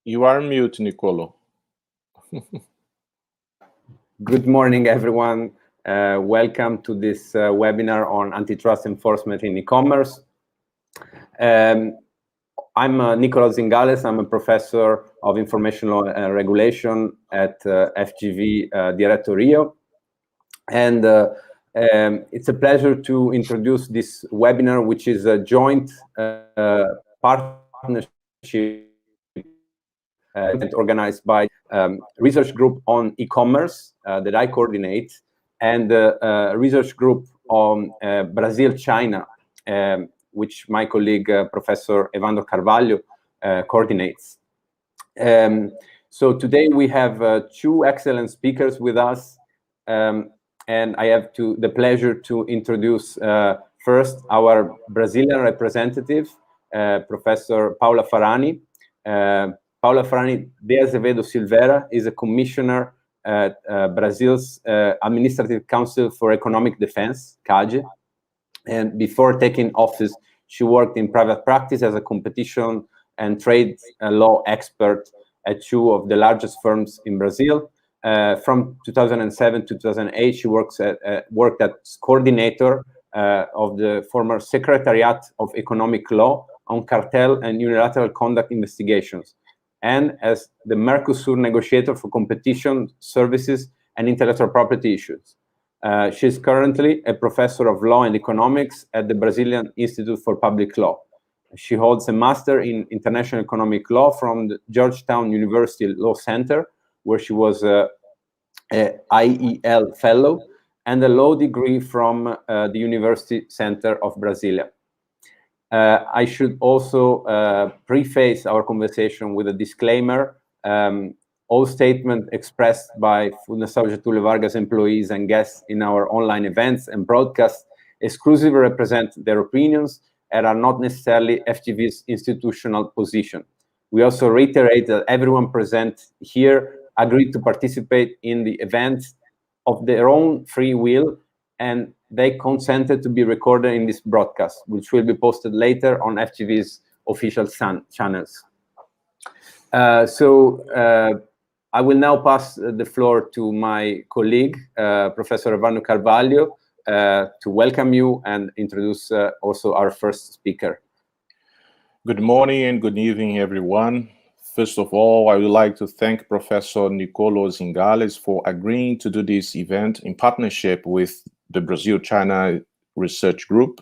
You are mute, Nicolo. Good morning, everyone. Welcome to this webinar on antitrust enforcement in e-commerce. I'm Nicolo Zingales. I'm a professor of informational regulation at FGV Direito Rio. And it's a pleasure to introduce this webinar, which is a joint partnership organized by research group on e-commerce that I coordinate, and the research group on Brazil-China, which my colleague, Professor Evandro Carvalho, coordinates. So today we have two excellent speakers with us, and I have the pleasure to introduce first our Brazilian representative, Professor Paula Farani. Paula Farani de Azevedo Silveira is a commissioner at Brazil's Administrative Council for Economic Defense, CADE. And before taking office, she worked in private practice as a competition and trade law expert at two of the largest firms in Brazil. From 2007 to 2008, she worked as coordinator of the former Secretariat of Economic Law on cartel and unilateral conduct investigations, and as the Mercosur negotiator for competition, services, and intellectual property issues. She is currently a professor of law and economics at the Brazilian Institute for Public Law. She holds a master in international economic law from the Georgetown University Law Center, where she was a IEL fellow, and a law degree from the University Center of Brasilia. I should also preface our conversation with a disclaimer. All statements expressed by Fundação Getúlio Vargas employees and guests in our online events and broadcasts exclusively represent their opinions and are not necessarily FGV's institutional position. We also reiterate that everyone present here agreed to participate in the events of their own free will, and they consented to be recorded in this broadcast, which will be posted later on FGV's official channels. I will now pass the floor to my colleague, Professor Evandro Carvalho, to welcome you and introduce also our first speaker. Good morning and good evening, everyone. First of all, I would like to thank Professor Nicolo Zingales for agreeing to do this event in partnership with the Brazil-China Research Group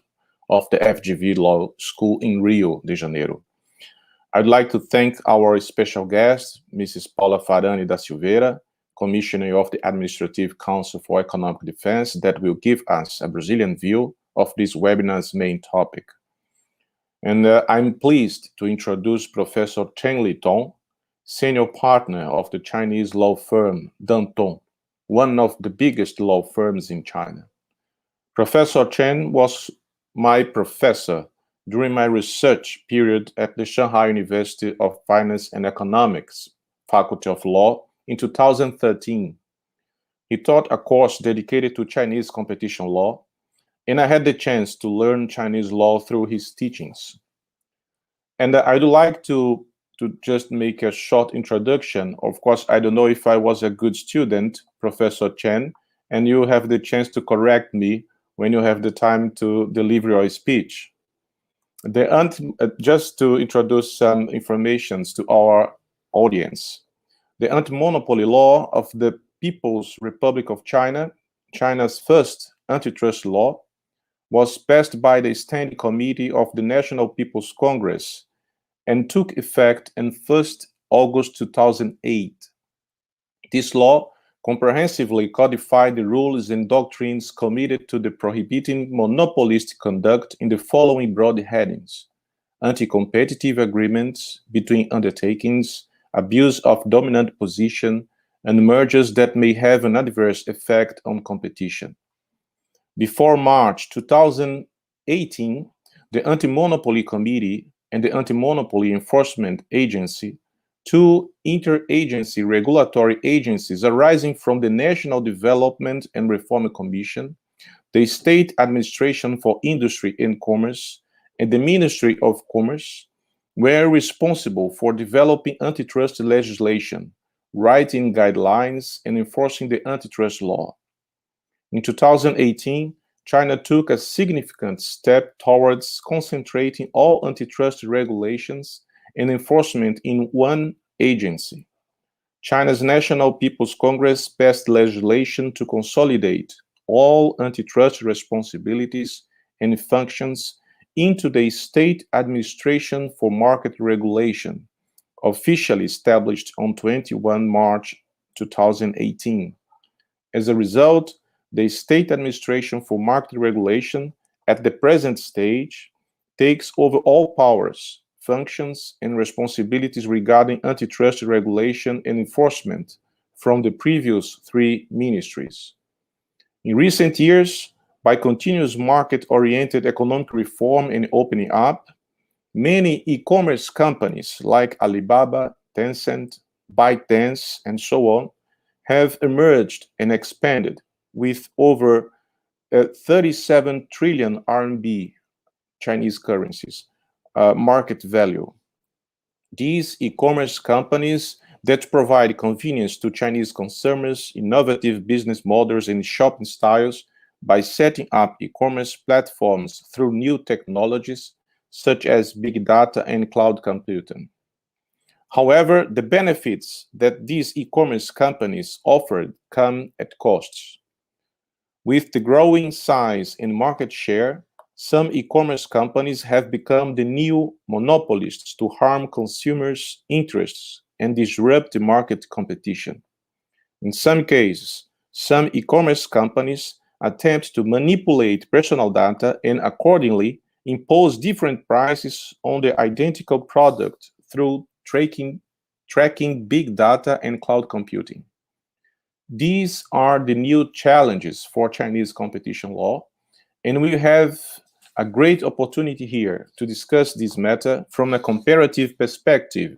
of the FGV Law School in Rio de Janeiro. I'd like to thank our special guest, Mrs. Paula Farani da Silveira, Commissioner of the Administrative Council for Economic Defense, that will give us a Brazilian view of this webinar's main topic. And I'm pleased to introduce Professor Chen Litong, senior partner of the Chinese law firm Dentons, one of the biggest law firms in China. Professor Chen was my professor during my research period at the Shanghai University of Finance and Economics, Faculty of Law, in 2013. He taught a course dedicated to Chinese competition law, and I had the chance to learn Chinese law through his teachings. And I'd like to just make a short introduction. Of course, I don't know if I was a good student, Professor Chen, and you have the chance to correct me when you have the time to deliver your speech. Just to introduce some information to our audience, the anti-monopoly law of the People's Republic of China, China's first antitrust law, was passed by the Standing Committee of the National People's Congress and took effect on 1st August 2008. This law comprehensively codified the rules and doctrines committed to the prohibiting monopolistic conduct in the following broad headings: anti-competitive agreements between undertakings, abuse of dominant position, and mergers that may have an adverse effect on competition. Before March 2018, the Anti-Monopoly Committee and the Anti-Monopoly Enforcement Agency, two interagency regulatory agencies arising from the National Development and Reform Commission, the State Administration for Industry and Commerce, and the Ministry of Commerce, were responsible for developing antitrust legislation, writing guidelines, and enforcing the antitrust law. In 2018, China took a significant step towards concentrating all antitrust regulations and enforcement in one agency. China's National People's Congress passed legislation to consolidate all antitrust responsibilities and functions into the State Administration for Market Regulation, officially established on 21 March 2018. As a result, the State Administration for Market Regulation, at the present stage, takes over all powers, functions, and responsibilities regarding antitrust regulation and enforcement from the previous three ministries. In recent years, by continuous market-oriented economic reform and opening up, many e-commerce companies like Alibaba, Tencent, ByteDance, and so on have emerged and expanded with over 37 trillion RMB, Chinese currencies, market value. These e-commerce companies that provide convenience to Chinese consumers, innovative business models, and shopping styles by setting up e-commerce platforms through new technologies such as big data and cloud computing. However, the benefits that these e-commerce companies offered come at costs. With the growing size and market share, some e-commerce companies have become the new monopolists to harm consumers' interests and disrupt the market competition. In some cases, some e-commerce companies attempt to manipulate personal data and accordingly impose different prices on the identical product through tracking big data and cloud computing. These are the new challenges for Chinese competition law, and we have a great opportunity here to discuss this matter from a comparative perspective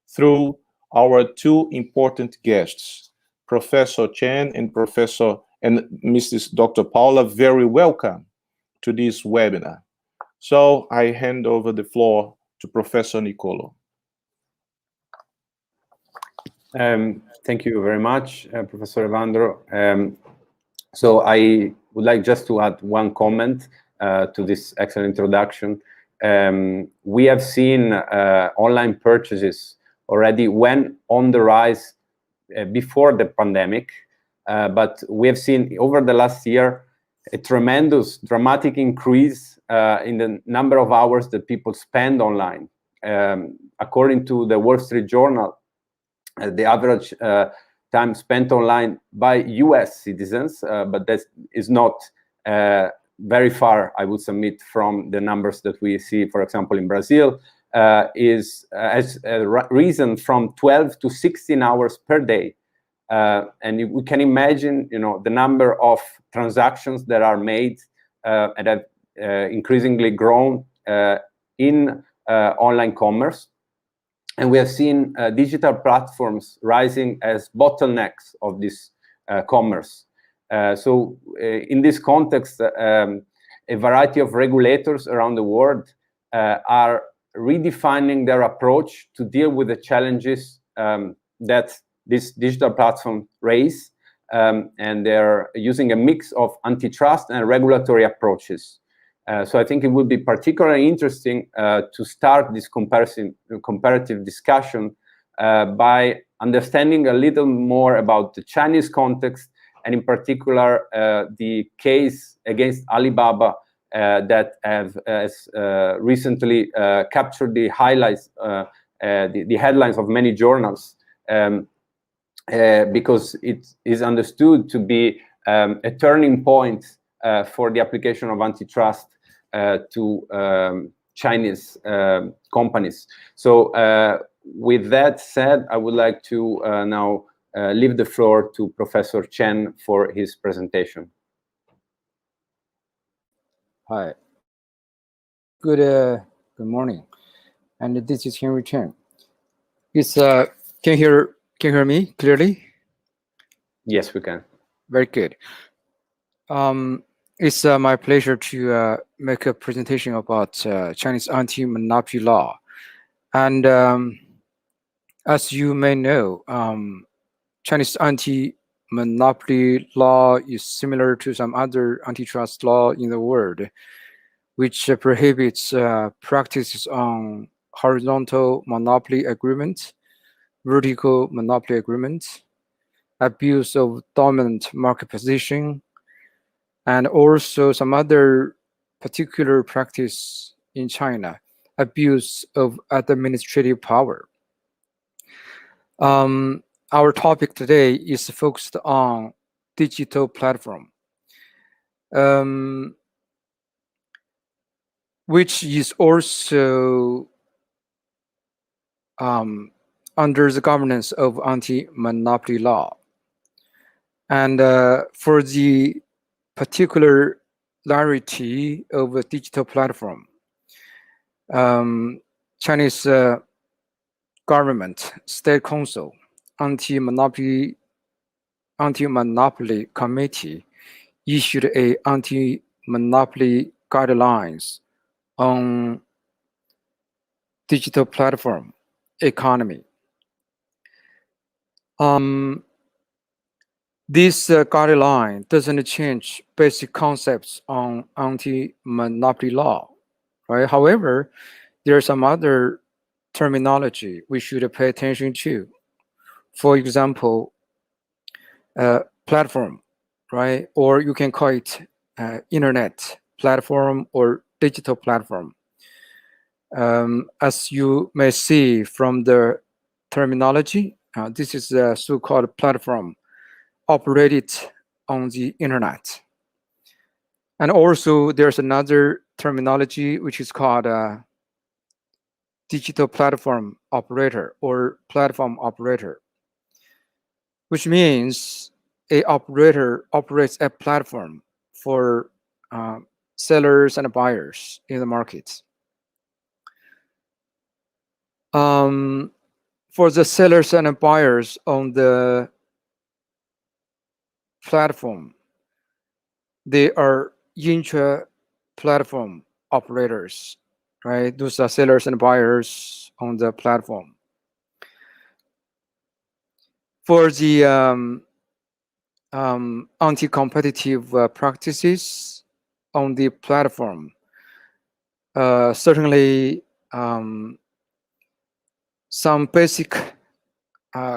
through our two important guests, Professor Chen and Mrs. Dr. Paula. Very welcome to this webinar. So I hand over the floor to Professor Nicolo. Thank you very much, Professor Evandro. So I would like just to add one comment to this excellent introduction. We have seen online purchases already went on the rise before the pandemic, but we have seen over the last year a tremendous, dramatic increase in the number of hours that people spend online. According to the Wall Street Journal, the average time spent online by US citizens, but that is not very far, I would submit, from the numbers that we see, for example, in Brazil, has risen from 12 to 16 hours per day. And we can imagine, the number of transactions that are made and have increasingly grown in online commerce. And we have seen digital platforms rising as bottlenecks of this commerce. So in this context, a variety of regulators around the world are redefining their approach to deal with the challenges that this digital platform raise, and they're using a mix of antitrust and regulatory approaches. So I think it would be particularly interesting to start this comparative discussion by understanding a little more about the Chinese context, and in particular the case against Alibaba that has recently captured the highlights, the headlines of many journals, because it is understood to be a turning point for the application of antitrust to Chinese companies. So with that said, I would like to now leave the floor to Professor Chen for his presentation. Hi. Good morning. And this is Henry Chen. It's can you hear me clearly? Yes, we can. Very good. It's my pleasure to make a presentation about Chinese anti-monopy law. And as you may know, Chinese anti-monopoly law is similar to some other antitrust law in the world, which prohibits practices on horizontal monopoly agreement, vertical monopoly agreement, abuse of dominant market position, and also some other particular practice in China, abuse of administrative power. Our topic today is focused on digital platform, which is also under the governance of anti-monopoly law. And for the particularity of a digital platform, Chinese government, State Council, Anti-Monopoly Committee issued a anti-monopoly guidelines on digital platform economy. This guideline doesn't change basic concepts on anti-monopoly law, right? However, there are some other terminology we should pay attention to. For example, platform, right? Or you can call it internet platform or digital platform. As you may see from the terminology, this is a so-called platform operated on the internet. And also there's another terminology which is called digital platform operator or platform operator, which means a operator operates a platform for sellers and buyers in the market. For the sellers and buyers on the platform, they are intra-platform operators, right? Those are sellers and buyers on the platform. For the anti-competitive practices on the platform, certainly some basic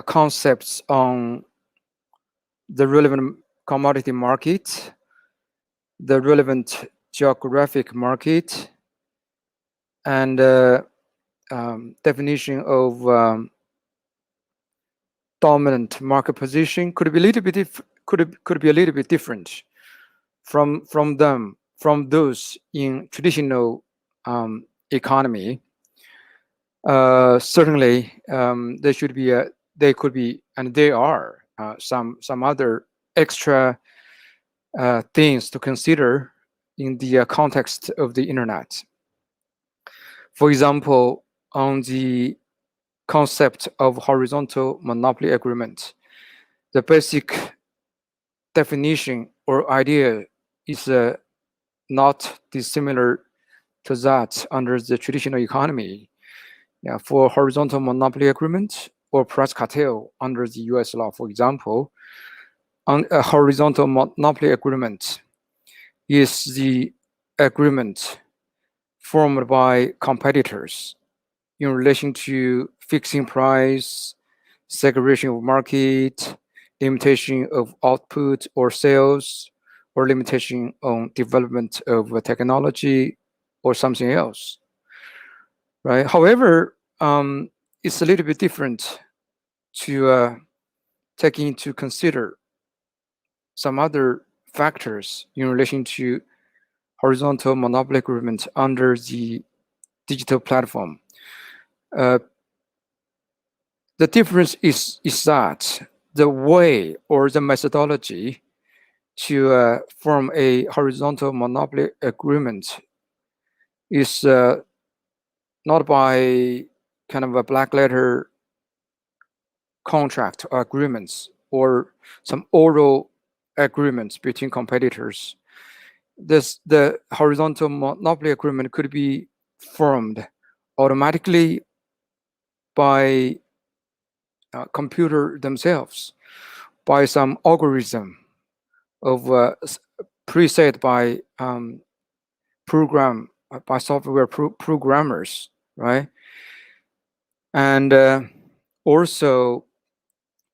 concepts on the relevant commodity market, the relevant geographic market, and definition of dominant market position could be a little bit could be a little bit different from those in traditional economy. Certainly, there should be they could be, and they are some other extra things to consider in the context of the internet. For example, on the concept of horizontal monopoly agreement, the basic definition or idea is not dissimilar to that under the traditional economy. Yeah, for horizontal monopoly agreement or price cartel under the US law, for example, on a horizontal monopoly agreement is the agreement formed by competitors in relation to fixing price, segregation of market, limitation of output or sales, or limitation on development of technology or something else, right? However, it's a little bit different to take into consider some other factors in relation to horizontal monopoly agreement under the digital platform. The difference is that the way or the methodology to form a horizontal monopoly agreement is not by kind of a black letter contract or agreements or some oral agreements between competitors. The horizontal monopoly agreement could be formed automatically by computer themselves, by some algorithm of preset by by software programmers, right? And also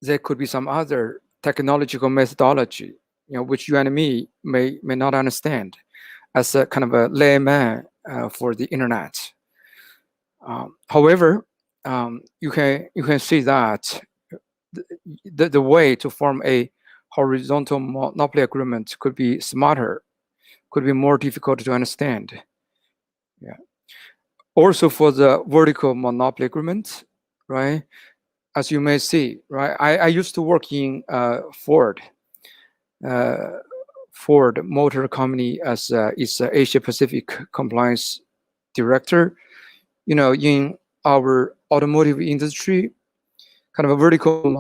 there could be some other technological methodology, which you and me may not understand as a kind of a layman for the internet. However, you can see that the way to form a horizontal monopoly agreement could be smarter, could be more difficult to understand. Yeah. Also for the vertical monopoly agreement, right? As you may see, right? I used to work in Ford Motor Company as its Asia Pacific compliance director. In our automotive industry, kind of a vertical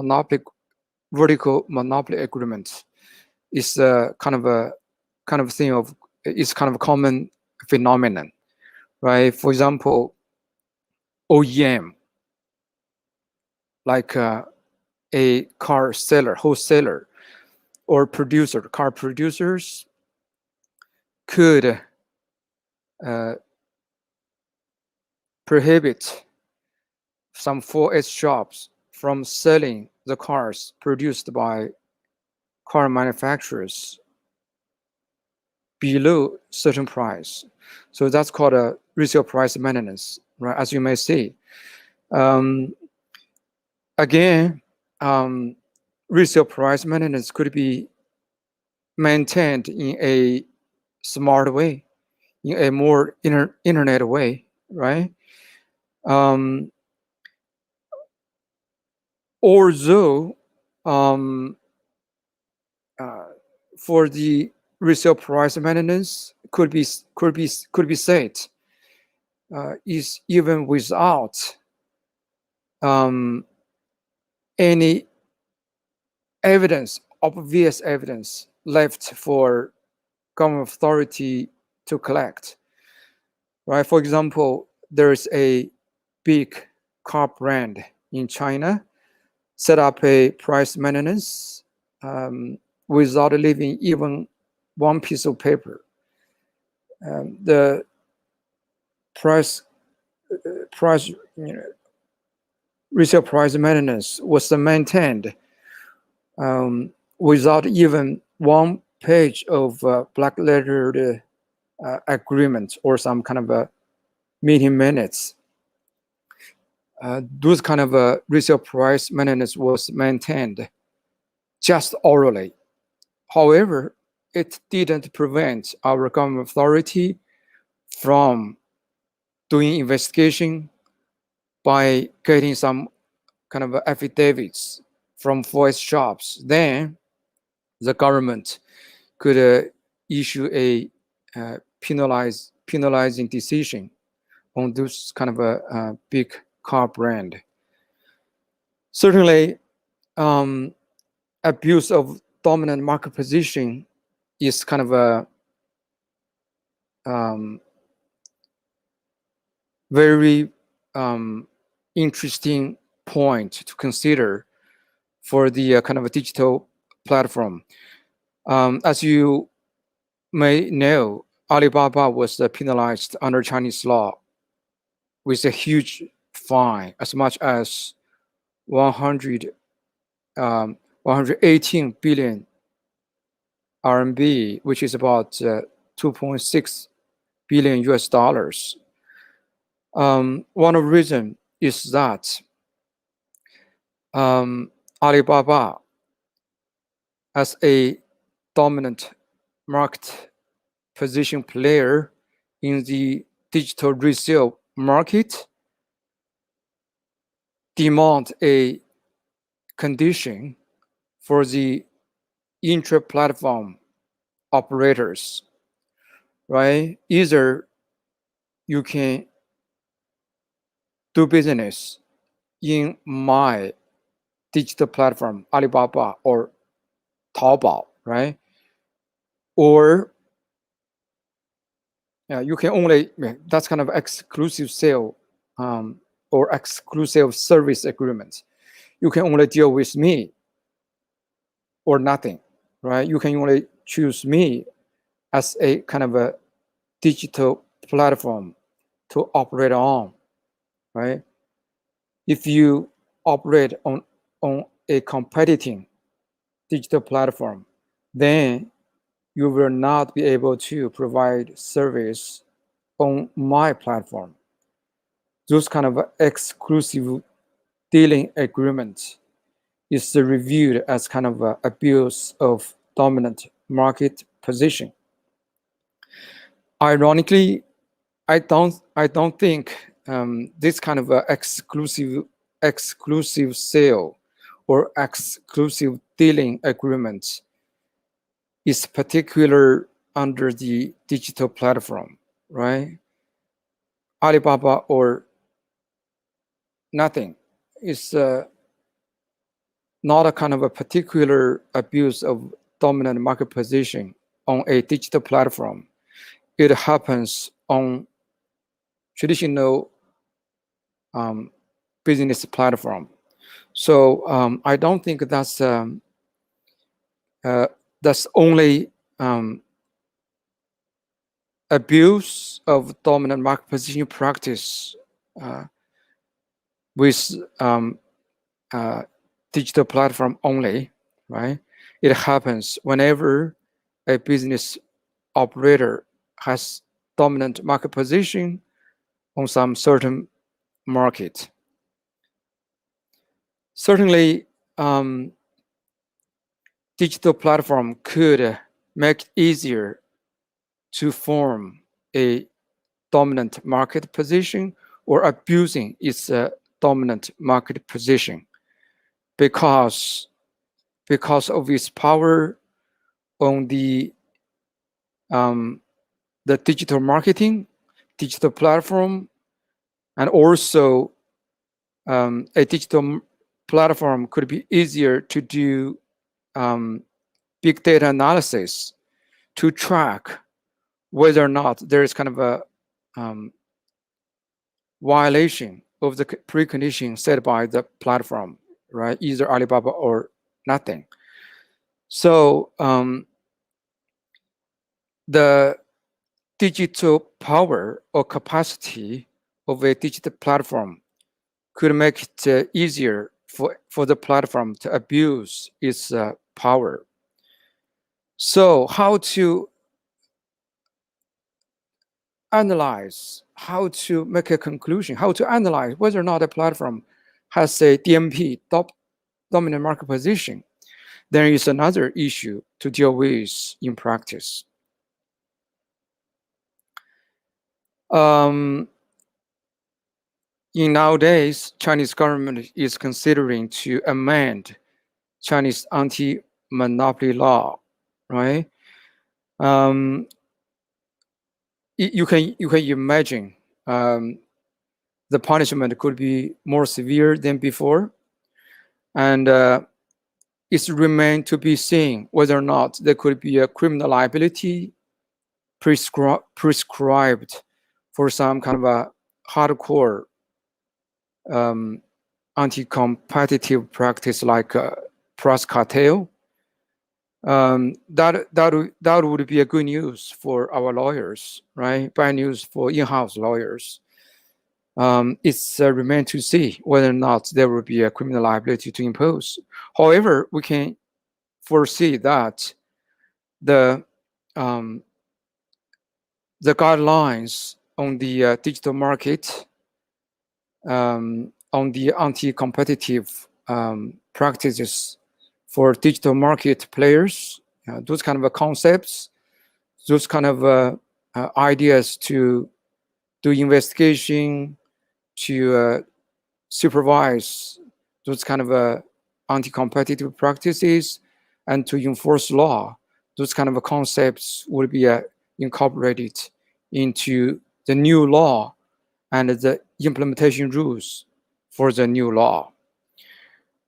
monopoly agreement is kind of a thing of, it's kind of a common phenomenon, right? For example, OEM, like a car seller, wholesaler, or producer, car producers could prohibit some 4S shops from selling the cars produced by car manufacturers below certain price. So that's called a resale price maintenance, right? As you may see. Again, resale price maintenance could be maintained in a smart way, in a more internet way, right? Although for the resale price maintenance could be said is even without any obvious evidence left for government authority to collect, right? For example, there is a big car brand in China set up a price maintenance without leaving even one piece of paper. The resale price maintenance was maintained without even one page of black lettered agreement or some kind of a meeting minutes. Those kind of resale price maintenance was maintained just orally. However, it didn't prevent our government authority from doing investigation by getting some kind of affidavits from 4S shops. Then the government could issue a penalizing decision on this kind of a big car brand. Certainly, abuse of dominant market position is kind of a very interesting point to consider for the kind of a digital platform. As you may know, Alibaba was penalized under Chinese law with a huge fine, as much as 118 billion RMB, which is about 2.6 billion US dollars. One of the reasons is that Alibaba, as a dominant market position player in the digital resale market, demand a condition for the intra-platform operators, right? Either you can do business in my digital platform, Alibaba or Taobao, right? Or you can only, that's kind of exclusive sale or exclusive service agreement. You can only deal with me or nothing, right? You can only choose me as a kind of a digital platform to operate on, right? If you operate on a competing digital platform, then you will not be able to provide service on my platform. Those kind of exclusive dealing agreements is reviewed as kind of abuse of dominant market position. Ironically, I don't think this kind of exclusive sale or exclusive dealing agreement is particular under the digital platform, right? Alibaba or nothing is not a kind of a particular abuse of dominant market position on a digital platform. It happens on traditional business platform. So I don't think that's only abuse of dominant market position practice with digital platform only, right? It happens whenever a business operator has dominant market position on some certain market. Certainly, digital platform could make it easier to form a dominant market position or abusing its dominant market position because of its power on the digital marketing, digital platform, and also a digital platform could be easier to do big data analysis to track whether or not there is kind of a violation of the precondition set by the platform, right? Either Alibaba or nothing. So the digital power or capacity of a digital platform could make it easier for the platform to abuse its power. So how to analyze, how to make a conclusion, how to analyze whether or not a platform has a DMP, dominant market position, there is another issue to deal with in practice. In nowadays, Chinese government is considering to amend Chinese anti-monopoly law, right? You can imagine the punishment could be more severe than before, and it's remained to be seen whether or not there could be a criminal liability prescribed for some kind of a hardcore anti-competitive practice like price cartel. That would be a good news for our lawyers, right? Bad news for in-house lawyers. It's remained to see whether or not there will be a criminal liability to impose. However, we can foresee that the guidelines on the digital market, on the anti-competitive practices for digital market players, those kind of concepts, those kind of ideas to do investigation, to supervise those kind of anti-competitive practices, and to enforce law, those kind of concepts will be incorporated into the new law and the implementation rules for the new law.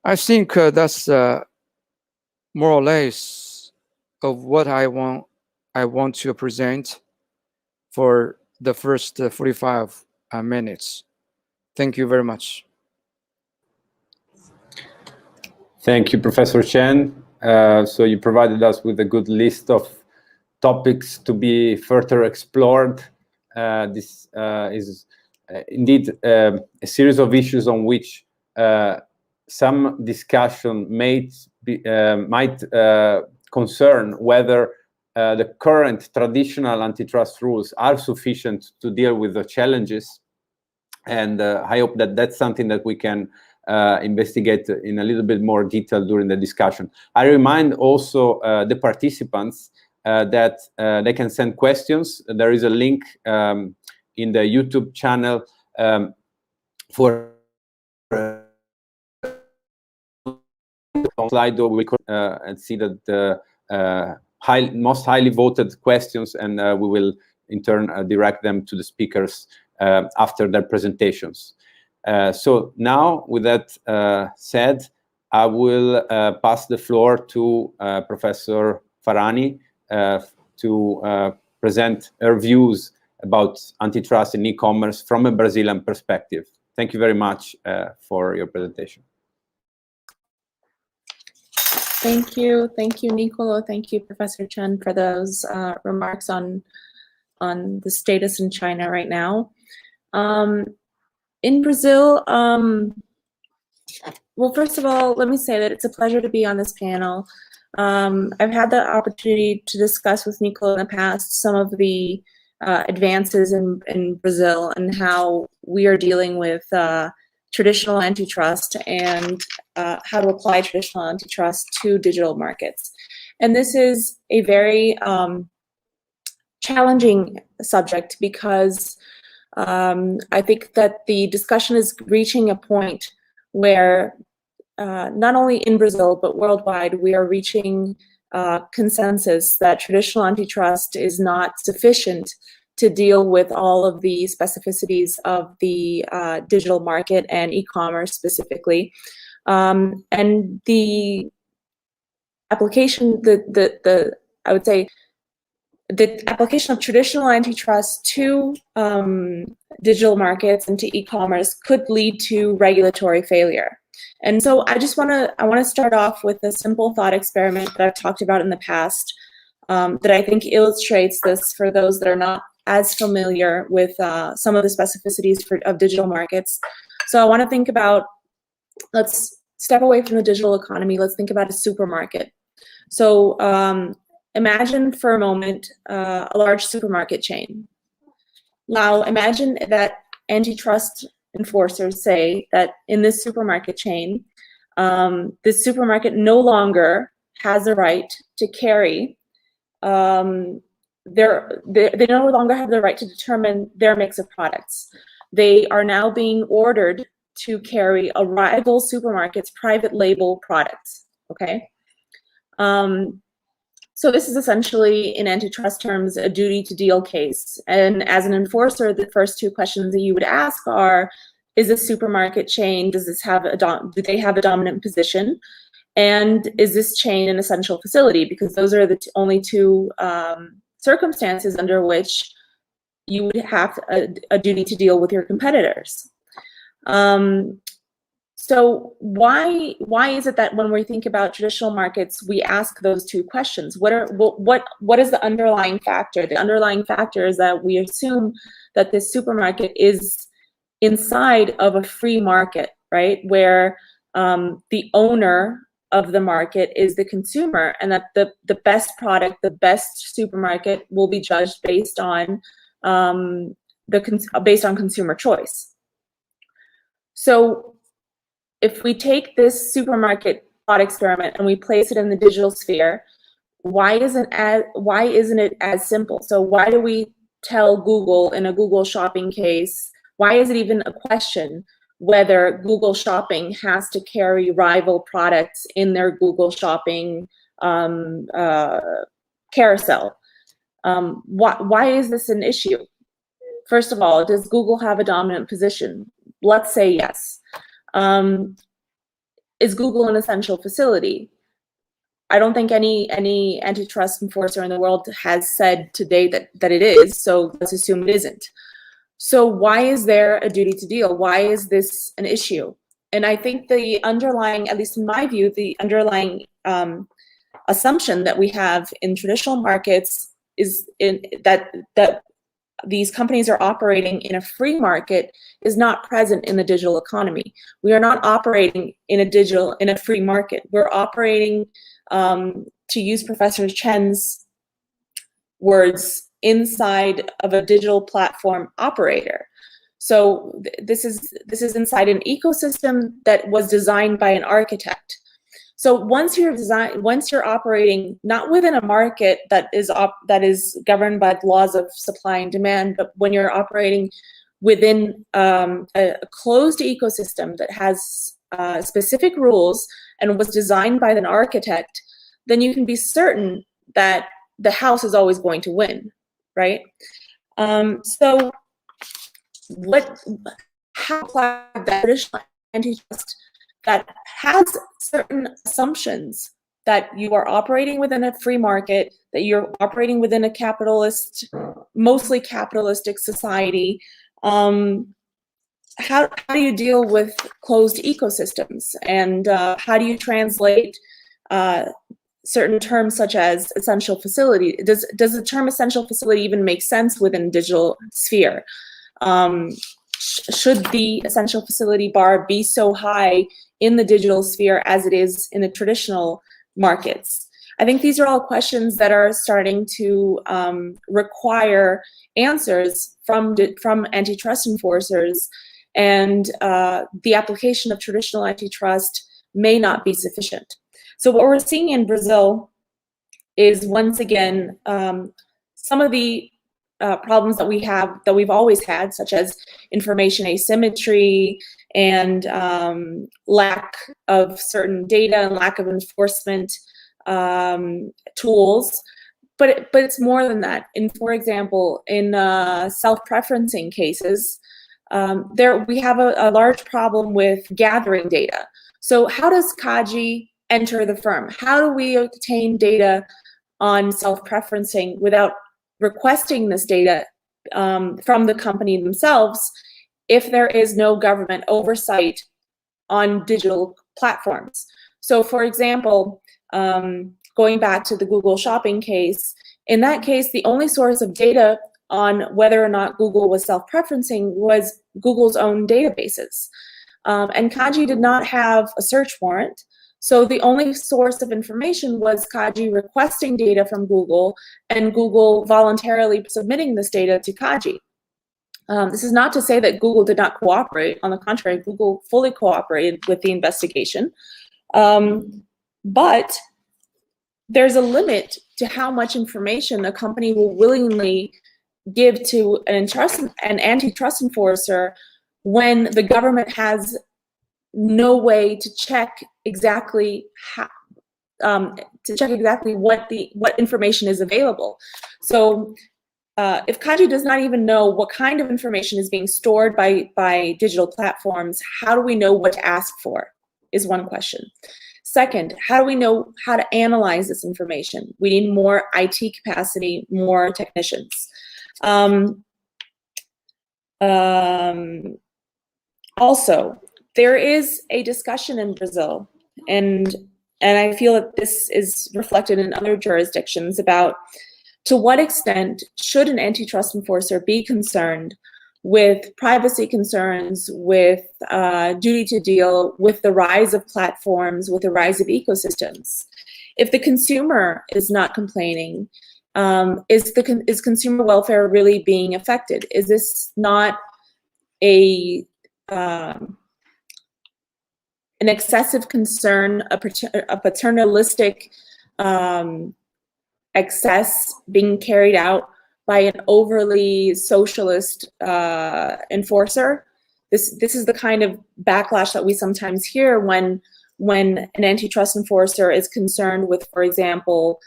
I think that's more or less of what I want to present for the first 45 minutes. Thank you very much. Thank you, Professor Chen. So you provided us with a good list of topics to be further explored. This is indeed a series of issues on which some discussion might concern whether the current traditional antitrust rules are sufficient to deal with the challenges. And I hope that that's something that we can investigate in a little bit more detail during the discussion. I remind also the participants that they can send questions. There is a link in the YouTube channel for Slido. We could and see that the most highly voted questions, and we will in turn direct them to the speakers after their presentations. So now, with that said, I will pass the floor to Professor Farani to present her views about antitrust in e-commerce from a Brazilian perspective. Thank you very much for your presentation. Thank you, Nicolo. Thank you, Professor Chen, for those remarks on the status in China right now. In Brazil, well, first of all, let me say that it's a pleasure to be on this panel. I've had the opportunity to discuss with Nicolo in the past some of the advances in Brazil and how we are dealing with traditional antitrust and how to apply traditional antitrust to digital markets. And this is a very challenging subject because I think that the discussion is reaching a point where not only in Brazil, but worldwide, we are reaching consensus that traditional antitrust is not sufficient to deal with all of the specificities of the digital market and e-commerce specifically. And the application, I would say, the application of traditional antitrust to digital markets and to e-commerce could lead to regulatory failure. And so I want to start off with a simple thought experiment that I've talked about in the past that I think illustrates this for those that are not as familiar with some of the specificities of digital markets. So I want to think about, let's step away from the digital economy. Let's think about a supermarket. So imagine for a moment a large supermarket chain. Now imagine that antitrust enforcers say that in this supermarket chain, this supermarket no longer has the right to carry, they no longer have the right to determine their mix of products. They are now being ordered to carry a rival supermarket's private label products, okay? So this is essentially, in antitrust terms, a duty to deal case. And as an enforcer, the first two questions that you would ask are, is this supermarket chain, does this have do they have a dominant position? And is this chain an essential facility? Because those are the only two circumstances under which you would have a duty to deal with your competitors. So why is it that when we think about traditional markets, we ask those two questions? What is the underlying factor? The underlying factor is that we assume that this supermarket is inside of a free market, right? Where the owner of the market is the consumer, and that the best product, the best supermarket will be judged based on consumer choice. So if we take this supermarket thought experiment and we place it in the digital sphere, why isn't it as simple? So why do we tell Google in a Google shopping case, why is it even a question whether Google Shopping has to carry rival products in their Google Shopping carousel? Why is this an issue? First of all, does Google have a dominant position? Let's say yes. Is Google an essential facility? I don't think any antitrust enforcer in the world has said today that it is, so let's assume it isn't. So why is there a duty to deal? Why is this an issue? And I think the underlying, at least in my view, the underlying assumption that we have in traditional markets is that these companies are operating in a free market is not present in the digital economy. We are not operating in a free market. We're operating, to use Professor Chen's words, inside of a digital platform operator. So this is inside an ecosystem that was designed by an architect. So once you're operating not within a market that is governed by the laws of supply and demand, but when you're operating within a closed ecosystem that has specific rules and was designed by an architect, then you can be certain that the house is always going to win, right? So how apply that traditional antitrust that has certain assumptions that you are operating within a free market, that you're operating within a capitalist, mostly capitalistic society. How do you deal with closed ecosystems? And how do you translate certain terms such as essential facility? Does the term essential facility even make sense within a digital sphere? Should the essential facility bar be so high in the digital sphere as it is in the traditional markets? I think these are all questions that are starting to require answers from antitrust enforcers, and the application of traditional antitrust may not be sufficient. So what we're seeing in Brazil is, once again, some of the problems that we've always had, such as information asymmetry and lack of certain data and lack of enforcement tools. But it's more than that. For example, in self-preferencing cases, we have a large problem with gathering data. So how does CADE enter the firm? How do we obtain data on self-preferencing without requesting this data from the company themselves if there is no government oversight on digital platforms? So for example, going back to the Google shopping case, in that case, the only source of data on whether or not Google was self-preferencing was Google's own databases. And CADE did not have a search warrant. So the only source of information was CADE requesting data from Google and Google voluntarily submitting this data to CADE. This is not to say that Google did not cooperate. On the contrary, Google fully cooperated with the investigation. But there's a limit to how much information a company will willingly give to an antitrust enforcer when the government has no way to check exactly how, what information is available. So if CADE does not even know what kind of information is being stored by digital platforms, how do we know what to ask for, is one question. Second, how do we know how to analyze this information? We need more IT capacity, more technicians. Also, there is a discussion in Brazil, and I feel that this is reflected in other jurisdictions, about to what extent should an antitrust enforcer be concerned with privacy concerns, with duty to deal, with the rise of platforms, with the rise of ecosystems. If the consumer is not complaining, is consumer welfare really being affected? Is this not an excessive concern, a paternalistic excess being carried out by an overly socialist enforcer? This is the kind of backlash that we sometimes hear when an antitrust enforcer is concerned with, for example,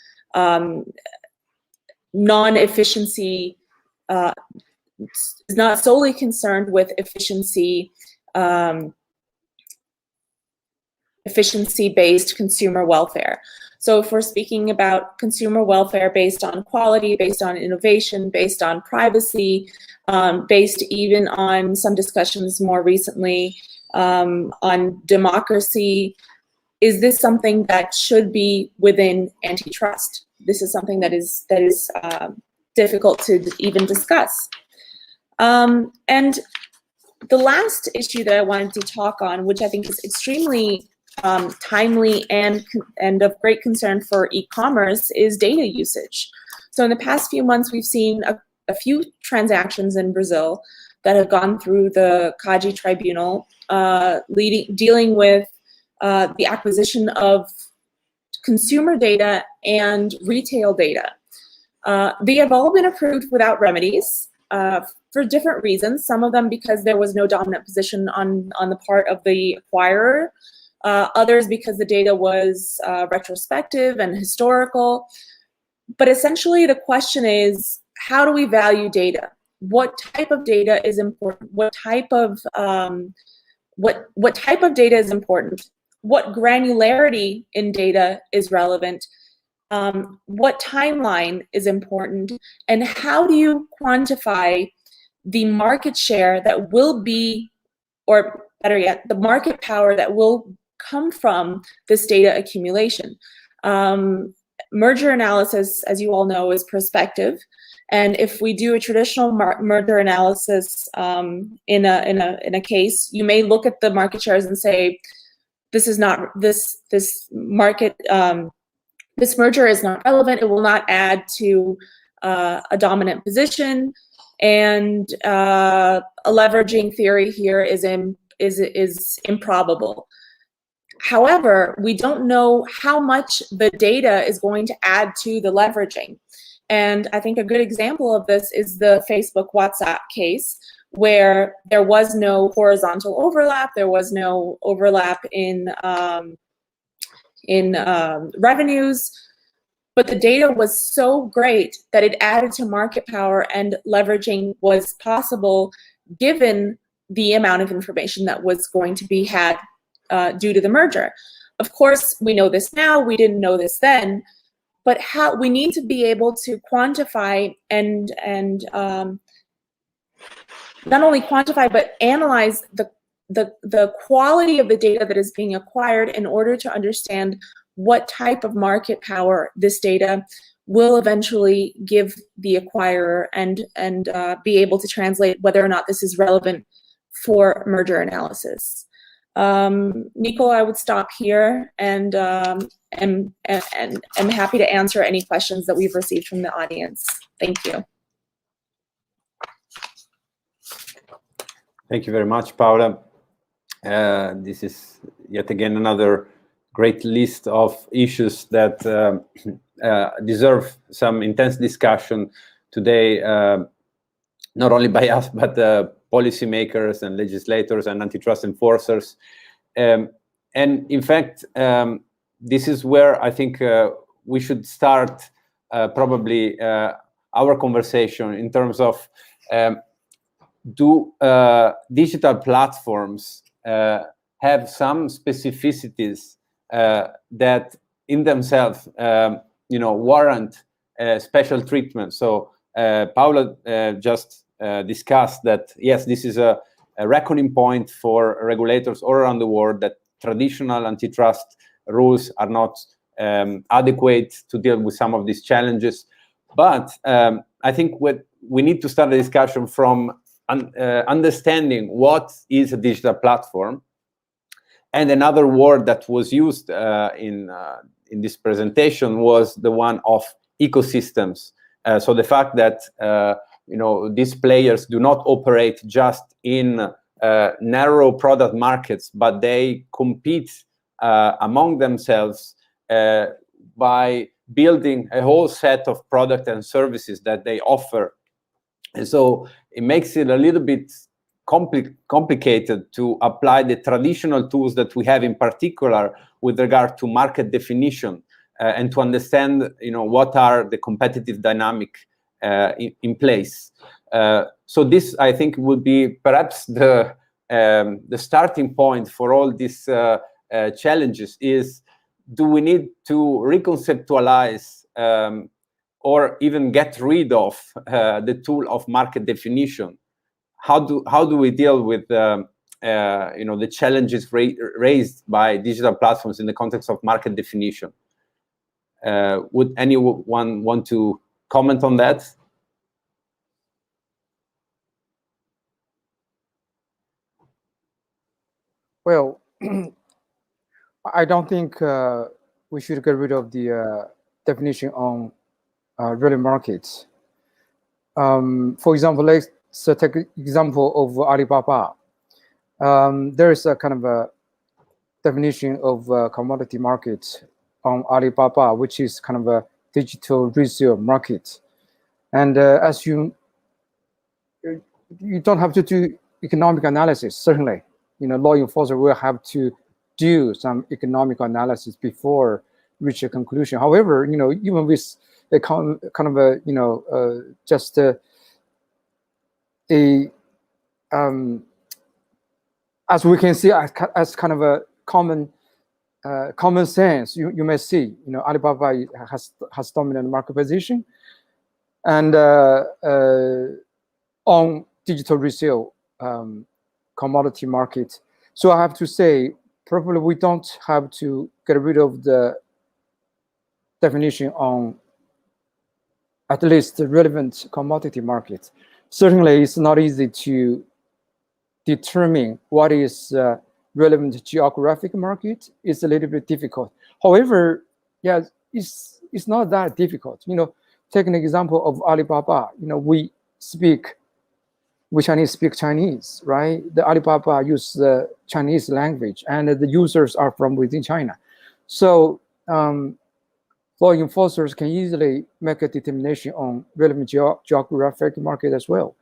non-efficiency, is not solely concerned with efficiency-based consumer welfare. So if we're speaking about consumer welfare based on quality, based on innovation, based on privacy, based even on some discussions more recently on democracy, is this something that should be within antitrust? This is something that is difficult to even discuss. And the last issue that I wanted to talk on, which I think is extremely timely and of great concern for e-commerce, is data usage. So in the past few months, we've seen a few transactions in Brazil that have gone through the CADE tribunal, dealing with the acquisition of consumer data and retail data. They have all been approved without remedies for different reasons. Some of them because there was no dominant position on the part of the acquirer. Others because the data was retrospective and historical. But essentially the question is, how do we value data? What type of data is important? What type of data is important? What granularity in data is relevant? What timeline is important? And how do you quantify the market share that will be, or better yet, the market power that will come from this data accumulation? Merger analysis, as you all know, is prospective. And if we do a traditional merger analysis in a case, you may look at the market shares and say, this is not this market. This merger is not relevant. It will not add to a dominant position, and a leveraging theory here is improbable. However, we don't know how much the data is going to add to the leveraging. And I think a good example of this is the Facebook WhatsApp case, where there was no horizontal overlap, there was no overlap in revenues, but the data was so great that it added to market power, and leveraging was possible given the amount of information that was going to be had due to the merger. Of course, we know this now, we didn't know this then, but how we need to be able to quantify and not only quantify, but analyze the quality of the data that is being acquired in order to understand what type of market power this data will eventually give the acquirer, and be able to translate whether or not this is relevant for merger analysis. Nicolo, I would stop here, and am happy to answer any questions that we've received from the audience. Thank you. Thank you very much, Paula. This is yet again another great list of issues that deserve some intense discussion today, not only by us, but policymakers and legislators and antitrust enforcers. And in fact, this is where I think we should start probably our conversation in terms of do digital platforms have some specificities that in themselves warrant special treatment. So Paula just discussed that, yes, this is a reckoning point for regulators all around the world, that traditional antitrust rules are not adequate to deal with some of these challenges. But I think we need to start a discussion from understanding what is a digital platform. And another word that was used in this presentation was the one of ecosystems. So the fact that these players do not operate just in narrow product markets, but they compete among themselves by building a whole set of products and services that they offer. And so it makes it a little bit complicated to apply the traditional tools that we have, in particular with regard to market definition, and to understand what are the competitive dynamic in place. So this, I think, would be perhaps the starting point for all these challenges, is do we need to reconceptualize or even get rid of the tool of market definition? How do we deal with the challenges raised by digital platforms in the context of market definition? Would anyone want to comment on that? Well, I don't think we should get rid of the definition on real markets. For example, let's take example of Alibaba. There is a kind of a definition of commodity market on Alibaba, which is kind of a digital resale market. And as you don't have to do economic analysis, certainly. Law enforcement will have to do some economic analysis before reach a conclusion. However, even with a kind of a just as we can see as kind of a common sense, you may see, Alibaba has dominant market position, and on digital resale commodity market. So I have to say, probably we don't have to get rid of the definition on at least the relevant commodity market. Certainly, it's not easy to determine what is relevant geographic market. It's a little bit difficult. However, yeah, it's not that difficult. Take an example of Alibaba. We Chinese speak Chinese, right? The Alibaba use the Chinese language, and the users are from within China. So law enforcers can easily make a determination on relevant geographic market as well.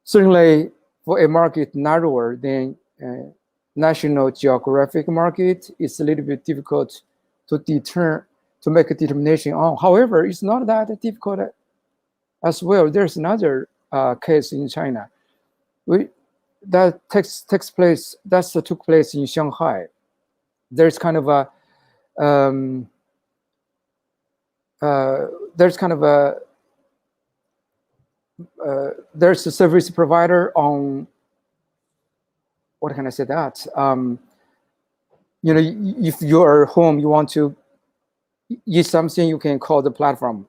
Certainly, for a market narrower than national geographic market, it's a little bit difficult to make a determination on. However, it's not that difficult as well. There's another case in China that took place in Shanghai. There's kind of a there's a service provider on, what can I say that? If you're home, you want to eat something, you can call the platform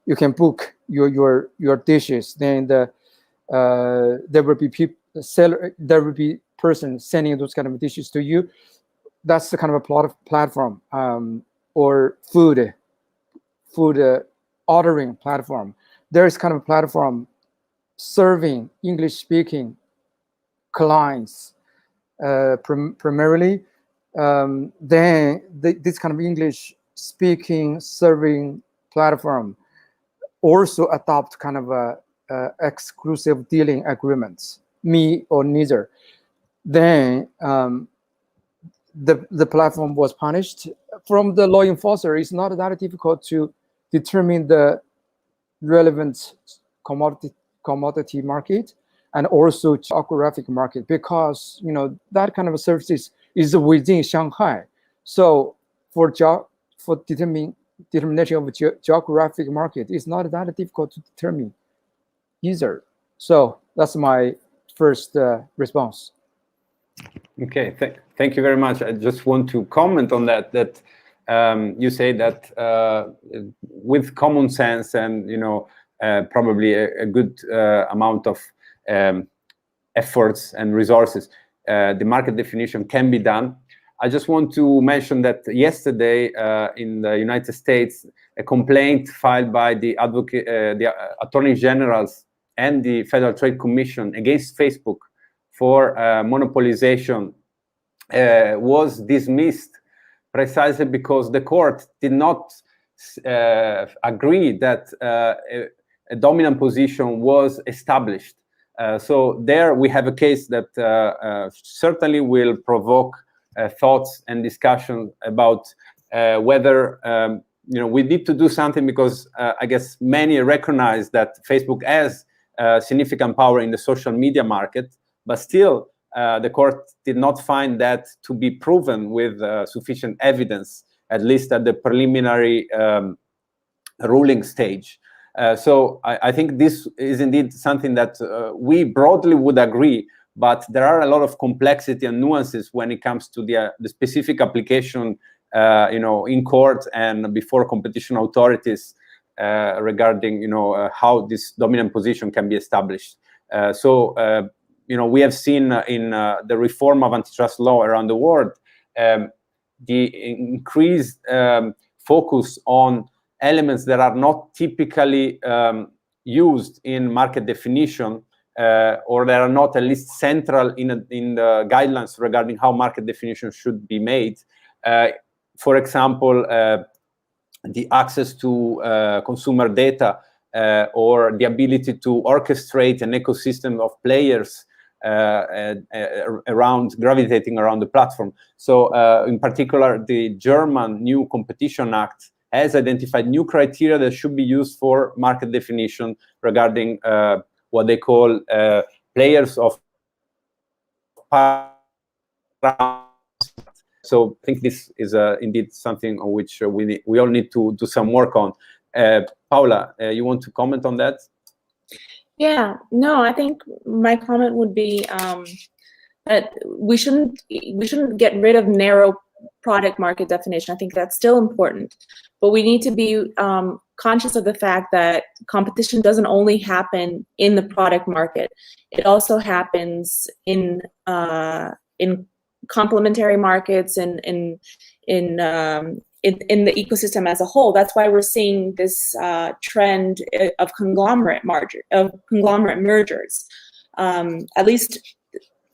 you can book your dishes. Then there will be person sending those kind of dishes to you. That's the kind of a platform, or food ordering platform. There is kind of a platform serving English-speaking clients primarily. Then this kind of English-speaking serving platform also adopt kind of a exclusive dealing agreements, me or neither. Then the platform was punished. From the law enforcer, it's not that difficult to determine the relevant commodity market and also geographic market, because that kind of services is within Shanghai. So for determination of geographic market, it's not that difficult to determine either. So that's my first response. Okay, thank you very much. I just want to comment on that you say that with common sense and probably a good amount of efforts and resources, the market definition can be done. I just want to mention that yesterday in the United States, a complaint filed by the Attorney Generals and the Federal Trade Commission against Facebook for monopolization was dismissed precisely because the court did not agree that a dominant position was established. So there we have a case that certainly will provoke thoughts and discussion about whether we need to do something, because I guess many recognize that Facebook has significant power in the social media market, but still the court did not find that to be proven with sufficient evidence, at least at the preliminary ruling stage. So I think this is indeed something that we broadly would agree, but there are a lot of complexity and nuances when it comes to the specific application, in court and before competition authorities regarding, how this dominant position can be established. We have seen in the reform of antitrust law around the world, the increased focus on elements that are not typically used in market definition, or that are not at least central in the guidelines regarding how market definition should be made. For example, the access to consumer data, or the ability to orchestrate an ecosystem of players gravitating around the platform. So in particular, the German new Competition Act has identified new criteria that should be used for market definition regarding what they call players of. So I think this is indeed something on which we all need to do some work on. Paula, you want to comment on that? Yeah, no, I think my comment would be that we shouldn't get rid of narrow product market definition. I think that's still important, but we need to be conscious of the fact that competition doesn't only happen in the product market. It also happens in complementary markets and in the ecosystem as a whole. That's why we're seeing this trend of conglomerate mergers. At least,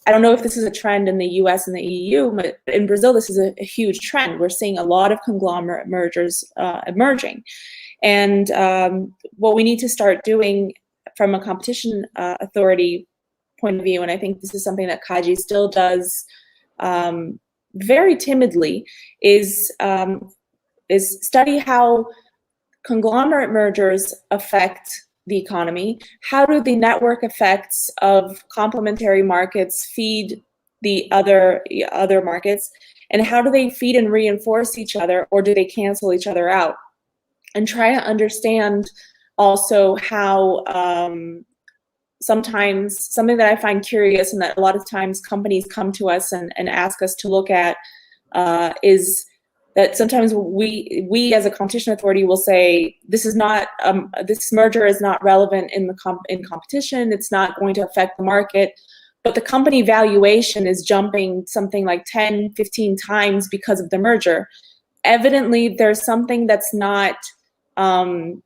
I don't know if this is a trend in the US and the EU, but in Brazil, this is a huge trend. We're seeing a lot of conglomerate mergers emerging. And what we need to start doing from a competition authority point of view, and I think this is something that CADE still does very timidly, is study how conglomerate mergers affect the economy. How do the network effects of complementary markets feed the other markets, and how do they feed and reinforce each other, or do they cancel each other out? And try to understand also how sometimes something that I find curious and that a lot of times companies come to us and ask us to look at is that sometimes we as a competition authority will say this is not this merger is not relevant in competition. It's not going to affect the market, but the company valuation is jumping something like 10, 15 times because of the merger. Evidently, there's something that's not. The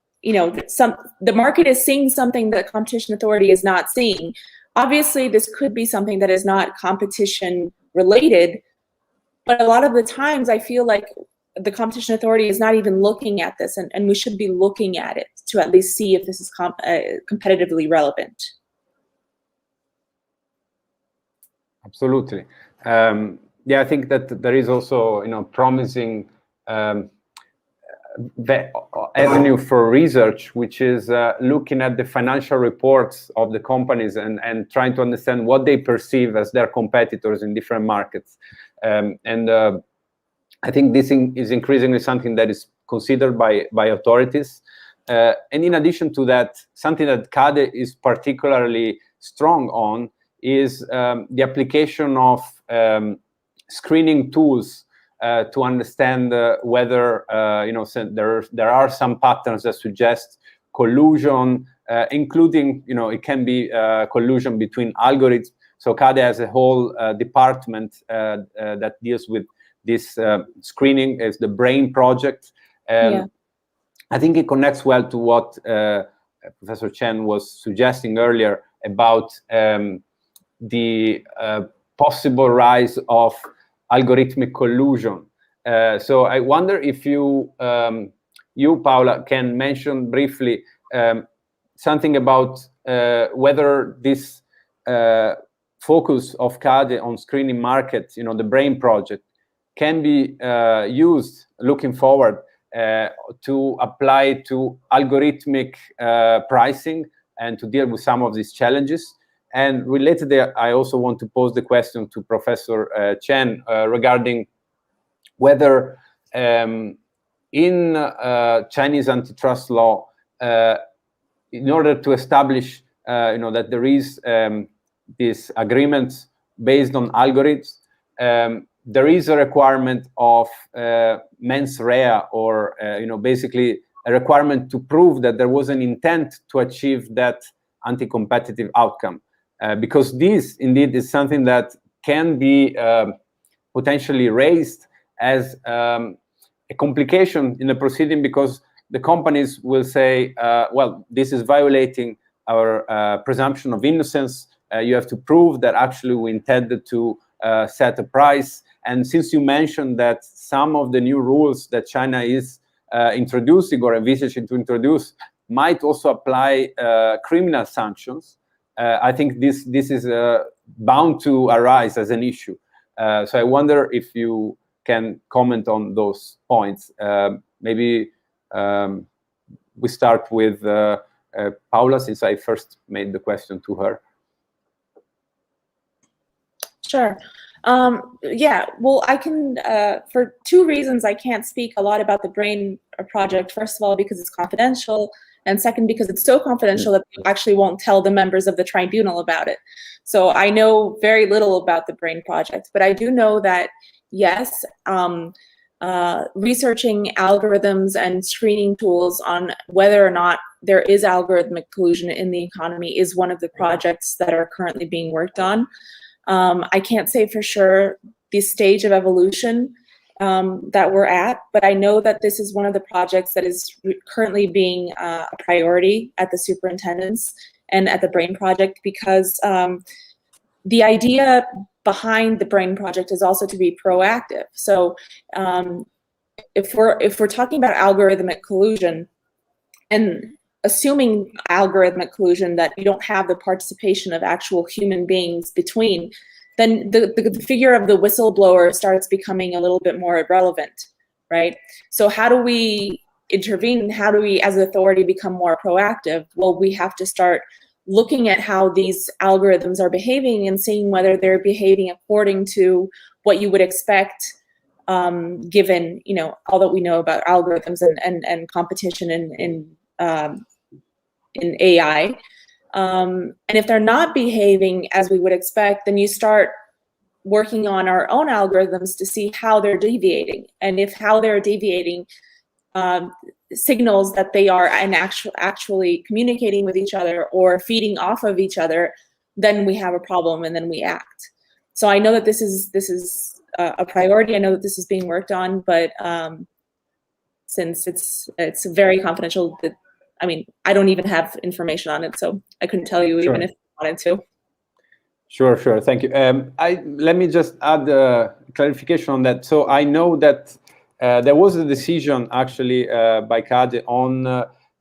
market is seeing something that competition authority is not seeing. Obviously, this could be something that is not competition related, but a lot of the times I feel like the competition authority is not even looking at this, and we should be looking at it to at least see if this is competitively relevant. Absolutely. Yeah, I think that there is also, promising the avenue for research, which is looking at the financial reports of the companies and trying to understand what they perceive as their competitors in different markets. I think this is increasingly something that is considered by authorities. And in addition to that, something that CADE is particularly strong on is the application of screening tools to understand whether there are some patterns that suggest collusion, including it can be collusion between algorithms. So CADE has a whole department that deals with this screening. Is the BRAIN project. Yeah. I think it connects well to what Professor Chen was suggesting earlier about the possible rise of algorithmic collusion. So I wonder if you, Paula, can mention briefly something about whether this focus of CADE on screening markets, the BRAIN project, can be used looking forward to apply to algorithmic pricing and to deal with some of these challenges. And related there, I also want to pose the question to Professor Chen regarding whether in Chinese antitrust law, in order to establish that there is this agreement based on algorithms, there is a requirement of mens rea, or basically a requirement to prove that there was an intent to achieve that anti-competitive outcome, because this indeed is something that can be potentially raised as a complication in the proceeding, because the companies will say, well, this is violating our presumption of innocence. You have to prove that actually we intended to set a price. And since you mentioned that some of the new rules that China is introducing or envisaging to introduce might also apply criminal sanctions, I think this is bound to arise as an issue. So I wonder if you can comment on those points. Maybe we start with Paula, since I first made the question to her. Sure. Yeah, well, I can, for two reasons, I can't speak a lot about the BRAIN project. First of all, because it's confidential, and second, because it's so confidential that we actually won't tell the members of the tribunal about it. So I know very little about the BRAIN project, but I do know that, yes, researching algorithms and screening tools on whether or not there is algorithmic collusion in the economy is one of the projects that are currently being worked on. I can't say for sure the stage of evolution that we're at, but I know that this is one of the projects that is currently being a priority at the superintendents and at the BRAIN project, because the idea behind the BRAIN project is also to be proactive. So if we're talking about algorithmic collusion, and assuming algorithmic collusion that you don't have the participation of actual human beings between, then the figure of the whistleblower starts becoming a little bit more irrelevant, right? So how do we intervene? How do we, as authority, become more proactive? Well, we have to start looking at how these algorithms are behaving and seeing whether they're behaving according to what you would expect, given all that we know about algorithms and competition in AI. And if they're not behaving as we would expect, then you start working on our own algorithms to see how they're deviating. And if how they're deviating signals that they are actually communicating with each other or feeding off of each other, then we have a problem, and then we act. So I know that this is a priority. I know that this is being worked on, but since it's very confidential, I mean, I don't even have information on it, so I couldn't tell you even if I wanted to. Sure, thank you. Let me just add a clarification on that. So I know that there was a decision actually by CADE on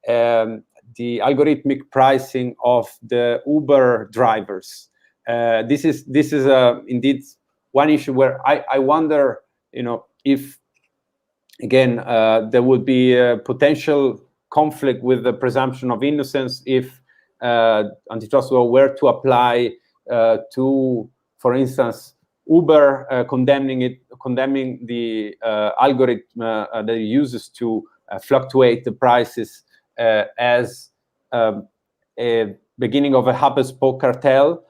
the algorithmic pricing of the Uber drivers. This is indeed one issue where I wonder, if again there would be a potential conflict with the presumption of innocence if antitrust law were to apply to, for instance, Uber, condemning the algorithm that it uses to fluctuate the prices as a beginning of a hub-and-spoke cartel,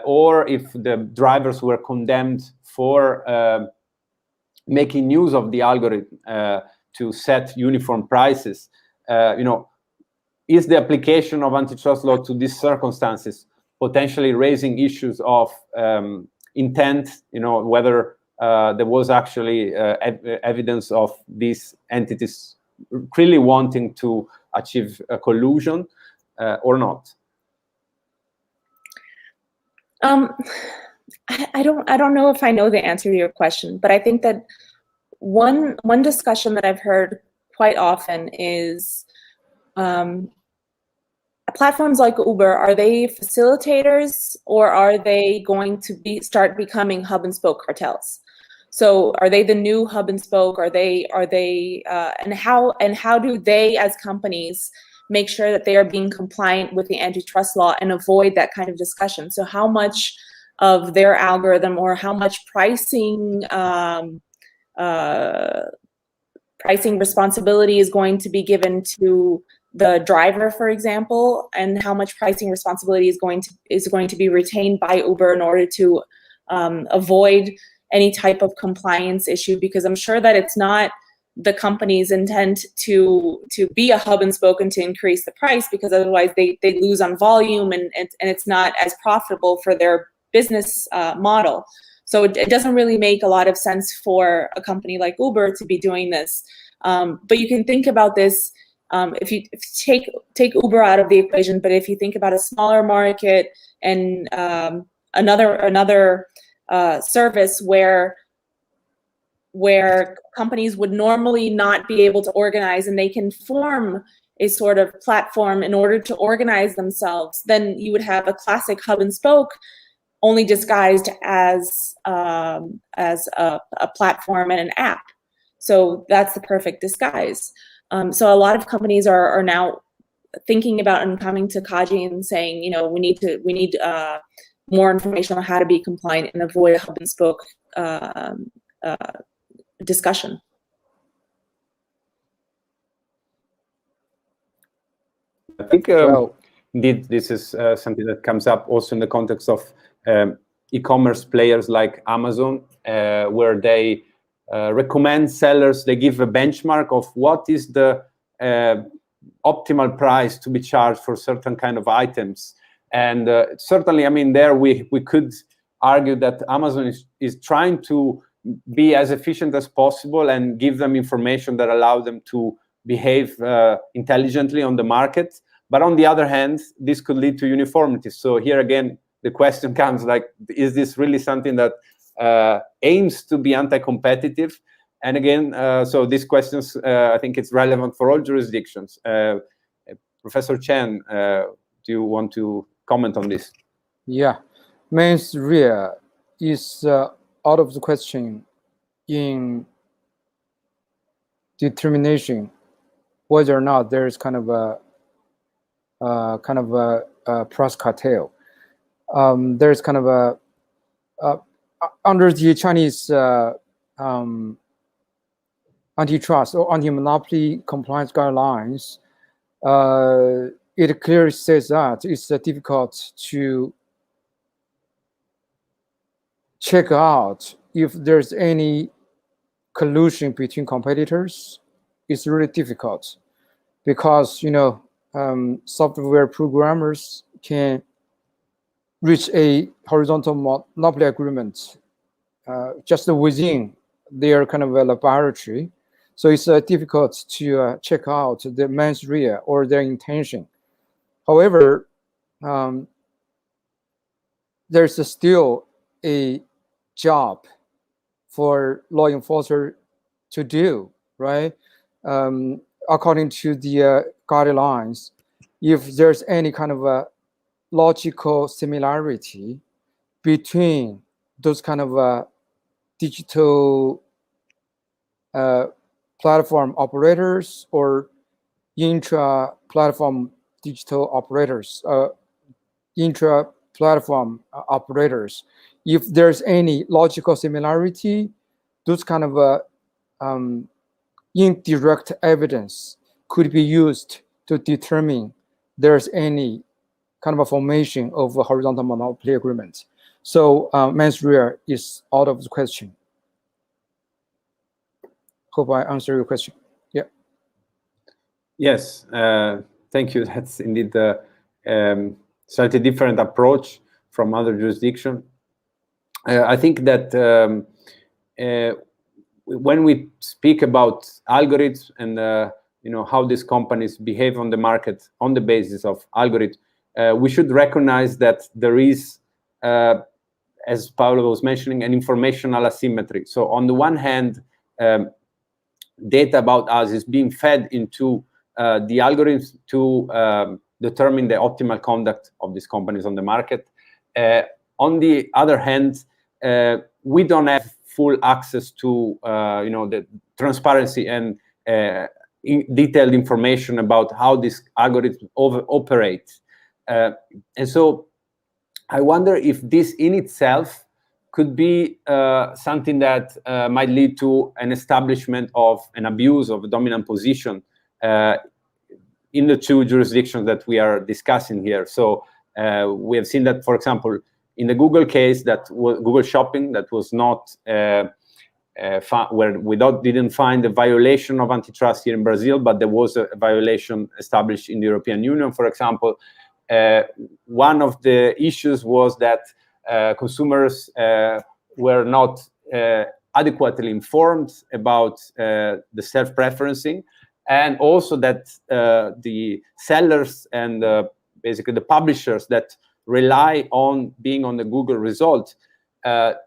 or if the drivers were condemned for making use of the algorithm to set uniform prices. Is the application of antitrust law to these circumstances potentially raising issues of intent, whether there was actually evidence of these entities really wanting to achieve a collusion or not? I don't know if I know the answer to your question, but I think that one discussion that I've heard quite often is platforms like Uber, are they facilitators, or are they going to start becoming hub and spoke cartels? So are they the new hub and spoke? Are they and how do they as companies make sure that they are being compliant with the antitrust law and avoid that kind of discussion. So how much of their algorithm or how much pricing pricing responsibility is going to be given to the driver, for example, and how much pricing responsibility is going to be retained by Uber in order to avoid any type of compliance issue, because I'm sure that it's not the company's intent to be a hub and spoke and to increase the price, because otherwise they lose on volume and it's not as profitable for their business model. So it doesn't really make a lot of sense for a company like Uber to be doing this. But you can think about this if you take Uber out of the equation, but if you think about a smaller market and another service where companies would normally not be able to organize, and they can form a sort of platform in order to organize themselves, then you would have a classic hub and spoke, only disguised as a platform and an app. So that's the perfect disguise. So a lot of companies are now thinking about and coming to CADE and saying, you know, we need more information on how to be compliant and avoid a hub and spoke discussion. I think indeed this is something that comes up also in the context of e-commerce players like Amazon, where they recommend sellers, they give a benchmark of what is the optimal price to be charged for certain kind of items. And certainly, I mean, there we could argue that Amazon is trying to be as efficient as possible and give them information that allow them to behave intelligently on the market. But on the other hand, this could lead to uniformity. So here again, the question comes like, is this really something that aims to be anti-competitive? And again, so these questions, I think it's relevant for all jurisdictions. Professor Chen, do you want to comment on this? Yeah, mens rea is out of the question in determination whether or not there is kind of a price cartel. There's kind of a under the Chinese antitrust or anti-monopoly compliance guidelines, it clearly says that it's difficult to check out if there's any collusion between competitors. It's really difficult because, you know, software programmers can reach a horizontal monopoly agreement just within their kind of a laboratory. So it's difficult to check out the mens rea or their intention. However, there's still a job for law enforcers to do, right? According to the guidelines, if there's any kind of a logical similarity between those kind of digital platform operators or intra-platform digital operators, intra-platform operators, if there's any logical similarity, those kind of indirect evidence could be used to determine there's any kind of a formation of a horizontal monopoly agreement. So mens rea is out of the question. Hope I answered your question. Yeah. Yes, thank you. That's indeed a slightly different approach from other jurisdictions. I think that when we speak about algorithms and you know, how these companies behave on the market on the basis of algorithms, we should recognize that there is, as Paula was mentioning, an informational asymmetry. So on the one hand, data about us is being fed into the algorithms to determine the optimal conduct of these companies on the market. On the other hand, we don't have full access to you know, the transparency and detailed information about how this algorithm operates. And so I wonder if this in itself could be something that might lead to an establishment of an abuse of a dominant position in the two jurisdictions that we are discussing here. So we have seen that, for example, in the Google case, that was Google Shopping, that was not where we didn't find a violation of antitrust here in Brazil, but there was a violation established in the European Union, for example. One of the issues was that consumers were not adequately informed about the self-preferencing, and also that the sellers and basically the publishers that rely on being on the Google result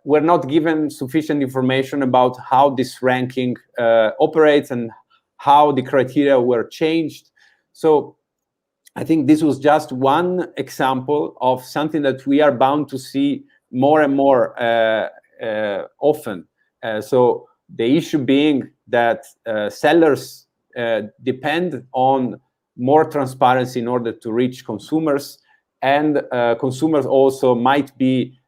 were not given sufficient information about how this ranking operates and how the criteria were changed. So I think this was just one example of something that we are bound to see more and more often. So the issue being that sellers depend on more transparency in order to reach consumers, and consumers also might be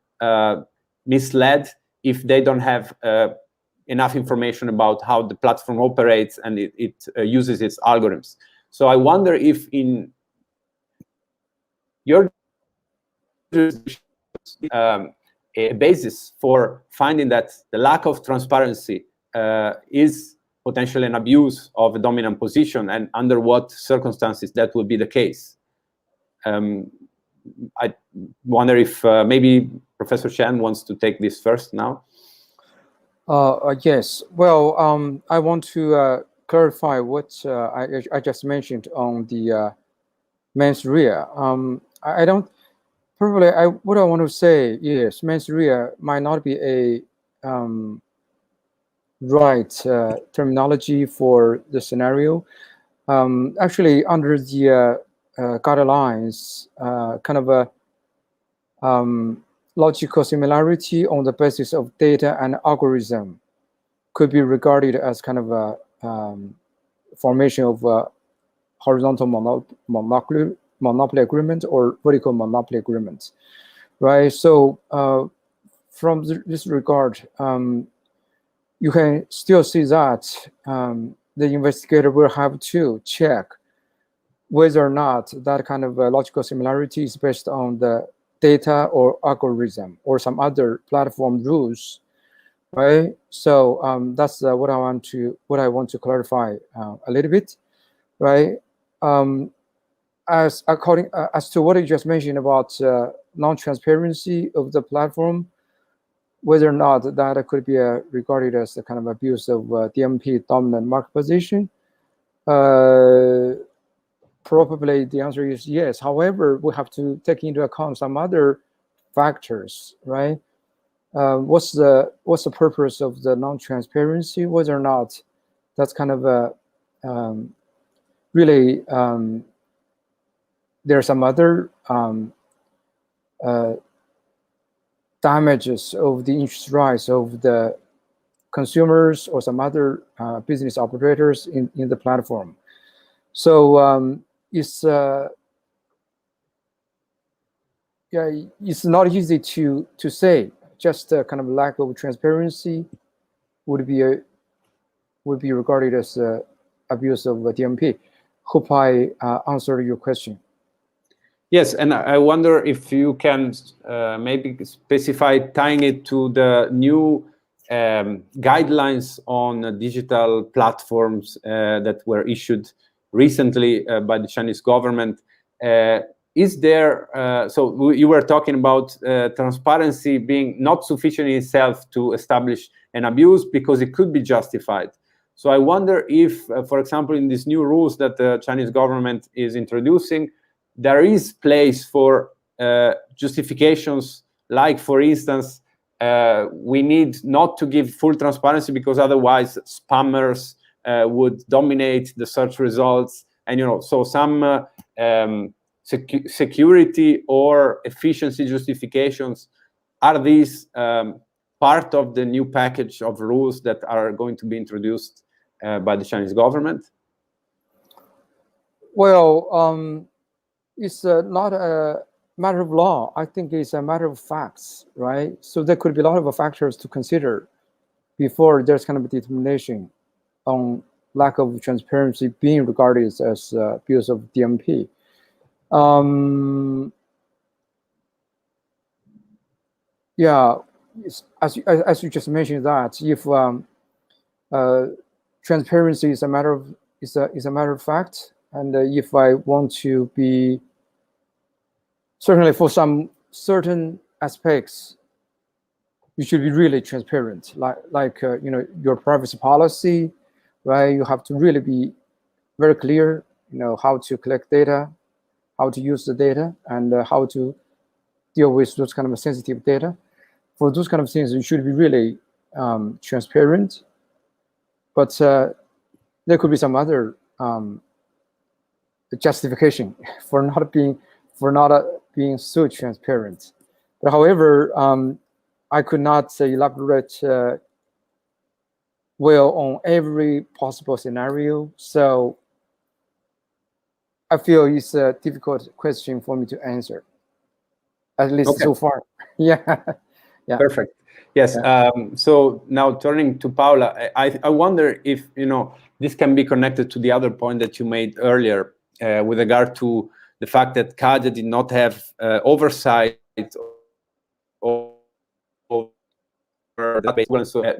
misled if they don't have enough information about how the platform operates and it uses its algorithms. So I wonder if in your a basis for finding that the lack of transparency is potentially an abuse of a dominant position, and under what circumstances that would be the case. I wonder if maybe Professor Chen wants to take this first now. Yes. Well, I want to clarify what I just mentioned on the mens rea. I don't probably. What I want to say is mens rea might not be a right terminology for the scenario. Actually, under the guidelines, kind of a logical similarity on the basis of data and algorithm could be regarded as kind of a formation of a horizontal monopoly agreement or vertical monopoly agreement, right? So from this regard, you can still see that the investigator will have to check whether or not that kind of logical similarity is based on the data or algorithm or some other platform rules, right? So that's what I want to clarify a little bit, right? As to what you just mentioned about non-transparency of the platform, whether or not that could be regarded as a kind of abuse of DMP dominant market position, probably the answer is yes. However, we have to take into account some other factors, right? What's the purpose of the non-transparency? Whether or not that's kind of a really there are some other damages of the interest rights of the consumers or some other business operators in the platform. So it's not easy to say. Just a kind of lack of transparency would be regarded as abuse of DMP. Hope I answered your question. Yes, and I wonder if you can maybe specify, tying it to the new guidelines on digital platforms that were issued recently by the Chinese government. Is there, so you were talking about transparency being not sufficient in itself to establish an abuse because it could be justified. So I wonder if, for example, in these new rules that the Chinese government is introducing, there is place for justifications, like, for instance, we need not to give full transparency because otherwise spammers would dominate the search results, and so some security or efficiency justifications. Are these part of the new package of rules that are going to be introduced by the Chinese government? Well, it's not a matter of law. I think it's a matter of facts, right? So there could be a lot of factors to consider before there's kind of a determination on lack of transparency being regarded as abuse of DMP. Yeah, as you just mentioned that if transparency is a matter of fact, and if I want to be certainly for some certain aspects, you should be really transparent, like you know, your privacy policy, right? You have to really be very clear, you know, how to collect data, how to use the data, and how to deal with those kind of sensitive data. For those kind of things, you should be really transparent. But there could be some other justification for not being so transparent. But however, I could not elaborate well on every possible scenario. So I feel it's a difficult question for me to answer, at least so far. Yeah. Yeah. Perfect. Yes. Yeah. So now turning to Paula, I wonder if, you know, this can be connected to the other point that you made earlier with regard to the fact that CADE did not have oversight over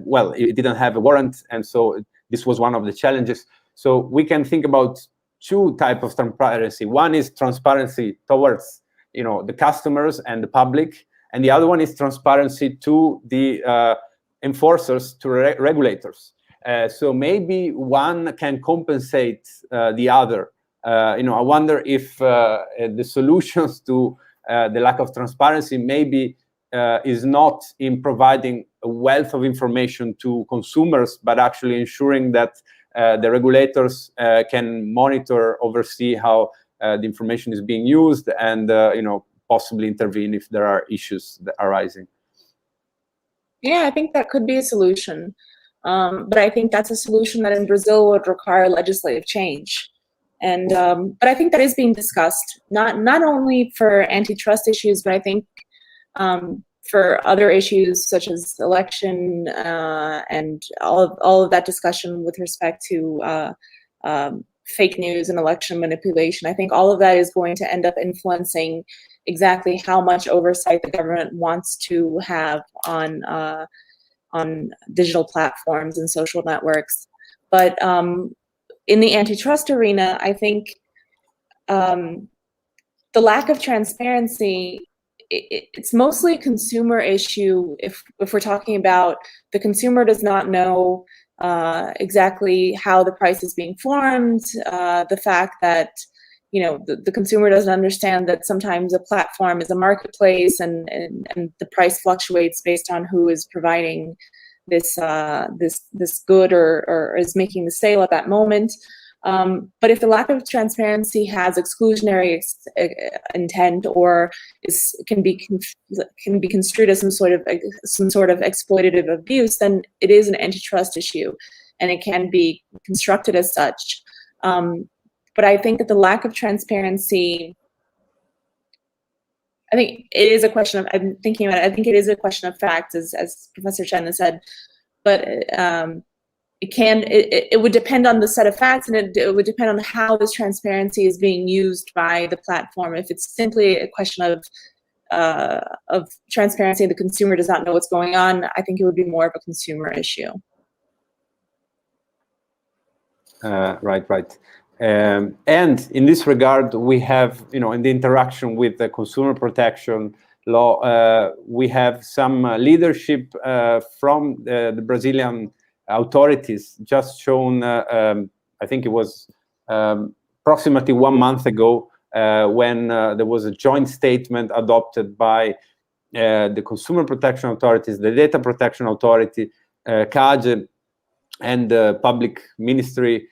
well, it didn't have a warrant, and so this was one of the challenges. So we can think about two types of transparency. One is transparency towards, you know, the customers and the public, and the other one is transparency to the enforcers, to regulators. So maybe one can compensate the other. You know, I wonder if the solutions to the lack of transparency maybe is not in providing a wealth of information to consumers, but actually ensuring that the regulators can monitor, oversee how the information is being used, and you know, possibly intervene if there are issues that are arising. Yeah, I think that could be a solution. But I think that's a solution that in Brazil would require legislative change. And but I think that is being discussed, not only for antitrust issues, but I think for other issues such as election and all of that discussion with respect to fake news and election manipulation. I think all of that is going to end up influencing exactly how much oversight the government wants to have on digital platforms and social networks. But in the antitrust arena, I think the lack of transparency, it's mostly a consumer issue. If we're talking about the consumer does not know exactly how the price is being formed, the fact that, you know, the consumer doesn't understand that sometimes a platform is a marketplace and the price fluctuates based on who is providing this good or is making the sale at that moment. But if the lack of transparency has exclusionary intent or can be construed as some sort of exploitative abuse, then it is an antitrust issue, and it can be constructed as such. But I think that the lack of transparency, I think it is a question of, I'm thinking about it, I think it is a question of fact, as Professor Chen has said, but it would depend on the set of facts, and it would depend on how this transparency is being used by the platform. If it's simply a question of transparency and the consumer does not know what's going on, I think it would be more of a consumer issue. Right. And in this regard, we have, you know, in the interaction with the consumer protection law, we have some leadership from the Brazilian authorities, just shown, I think it was approximately 1 month ago, when there was a joint statement adopted by the consumer protection authorities, the data protection authority, CADE, and the public ministry,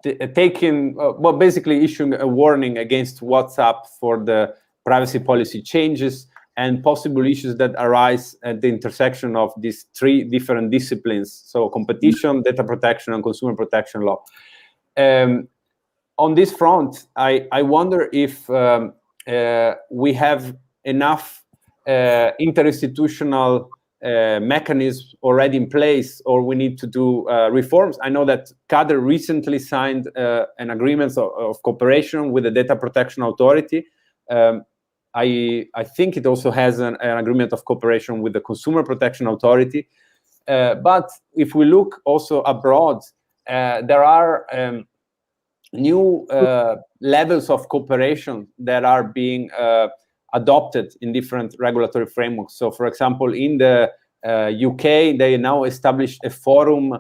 basically issuing a warning against WhatsApp for the privacy policy changes and possible issues that arise at the intersection of these three different disciplines, so competition, data protection, and consumer protection law. on this front, I wonder if we have enough interinstitutional mechanisms already in place, or we need to do reforms. I know that CADE recently signed an agreement of cooperation with the Data Protection Authority. I think it also has an agreement of cooperation with the Consumer Protection Authority. But if we look also abroad, there are new levels of cooperation that are being adopted in different regulatory frameworks. So, for example, in the UK, they now established a forum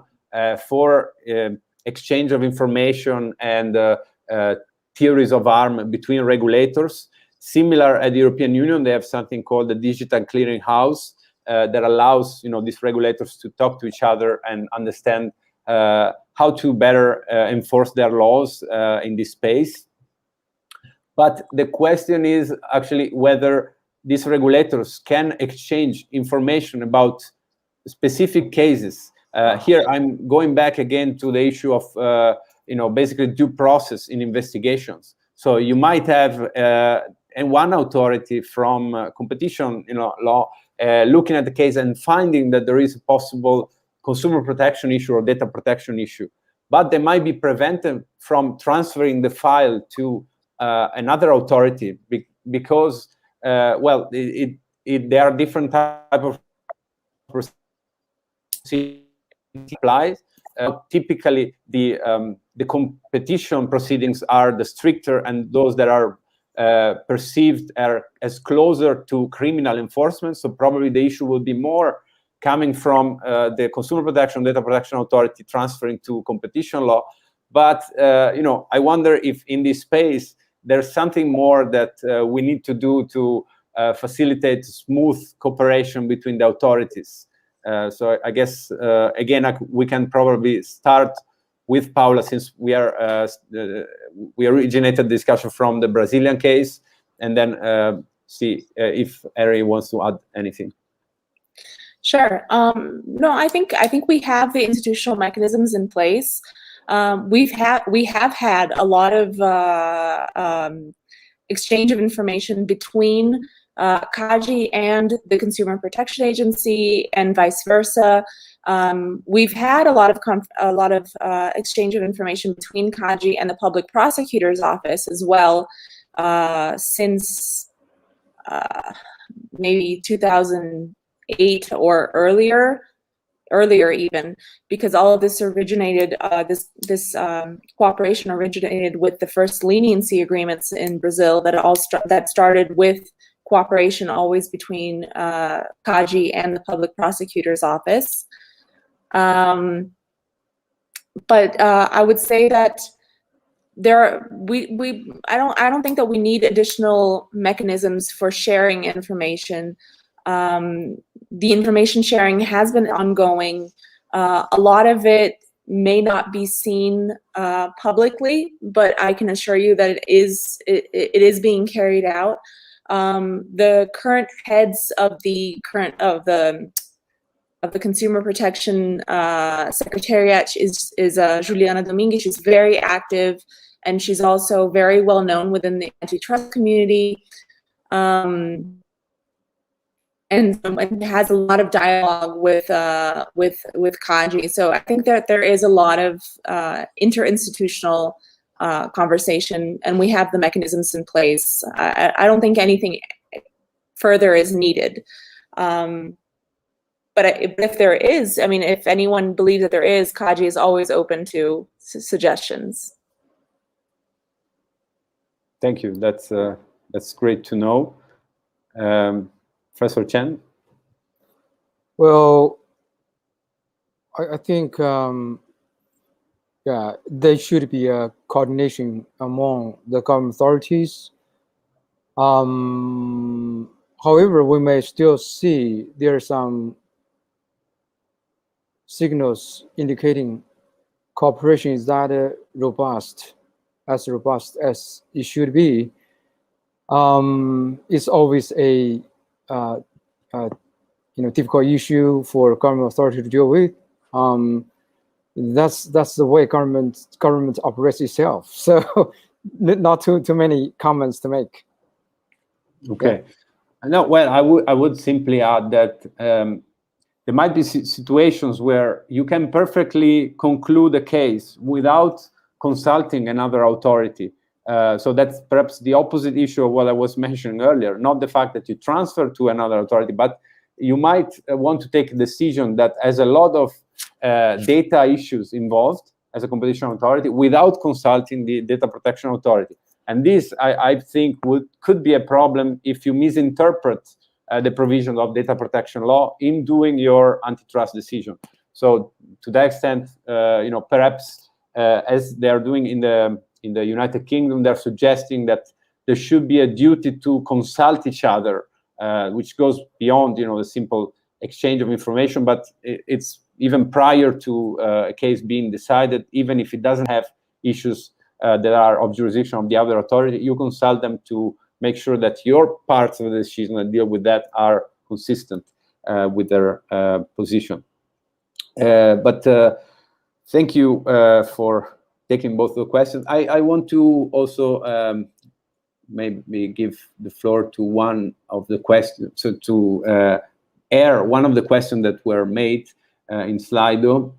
for exchange of information and theories of harm between regulators. Similar at the European Union, they have something called the Digital Clearing House that allows these regulators to talk to each other and understand how to better enforce their laws in this space. But the question is actually whether these regulators can exchange information about specific cases. Here, I'm going back again to the issue of basically due process in investigations. So you might have one authority from competition law looking at the case and finding that there is a possible consumer protection issue or data protection issue, but they might be prevented from transferring the file to another authority because, well, there are different type of procedures applies. Typically, the competition proceedings are the stricter, and those that are perceived as closer to criminal enforcement. So probably the issue will be more coming from the Consumer Protection, Data Protection Authority transferring to competition law. But I wonder if in this space there's something more that we need to do to facilitate smooth cooperation between the authorities. So I guess again we can probably start with Paula, since we originated the discussion from the Brazilian case, and then see if Ari wants to add anything. Sure. No, I think we have the institutional mechanisms in place. We have had a lot of exchange of information between CADE and the Consumer Protection Agency, and vice versa. We've had a lot of exchange of information between CADE and the Public Prosecutor's Office as well, since maybe 2008 or earlier even, because all of this originated, this cooperation originated with the first leniency agreements in Brazil that started with cooperation always between CADE and the Public Prosecutor's Office. But I would say that I don't think that we need additional mechanisms for sharing information. The information sharing has been ongoing. A lot of it may not be seen publicly, but I can assure you that it is being carried out. The current heads of the Consumer Protection Secretariat is Juliana Domingues. She's very active, and she's also very well known within the antitrust community, and has a lot of dialogue with CADE. So I think that there is a lot of interinstitutional conversation, and we have the mechanisms in place. I don't think anything further is needed. But if there is, I mean, if anyone believes that there is, CADE is always open to suggestions. Thank you. That's great to know. Professor Chen? Well, I think, yeah, there should be a coordination among the government authorities. However, we may still see there are some signals indicating cooperation is not robust as it should be. It's always a difficult issue for government authority to deal with. that's the way government operates itself. So not too many comments to make. Okay. Yeah. No, well, I would simply add that there might be situations where you can perfectly conclude a case without consulting another authority. So that's perhaps the opposite issue of what I was mentioning earlier, not the fact that you transfer to another authority, but you might want to take a decision that has a lot of data issues involved as a competition authority without consulting the data protection authority. And this, I think, could be a problem if you misinterpret the provisions of data protection law in doing your antitrust decision. So to that extent, perhaps as they are doing in the United Kingdom, they're suggesting that there should be a duty to consult each other, which goes beyond, the simple exchange of information, but it's even prior to a case being decided, even if it doesn't have issues that are of jurisdiction of the other authority, you consult them to make sure that your parts of the decision that deal with that are consistent with their position. But thank you for taking both the questions. I want to also maybe give the floor to one of the questions, so to air one of the questions that were made in Slido.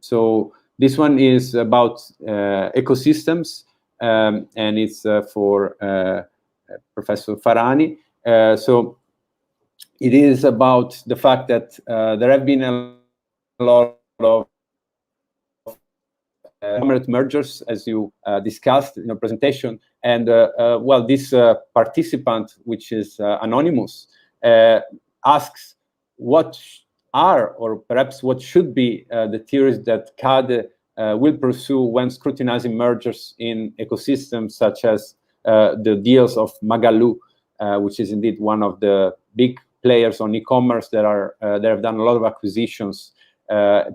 So this one is about ecosystems, and it's for Professor Farani. So it is about the fact that there have been a lot of mergers, as you discussed in your presentation, and well, this participant, which is anonymous, asks what are, or perhaps what should be, the theories that CADE will pursue when scrutinizing mergers in ecosystems such as the deals of Magalu, which is indeed one of the big players on e-commerce that have done a lot of acquisitions,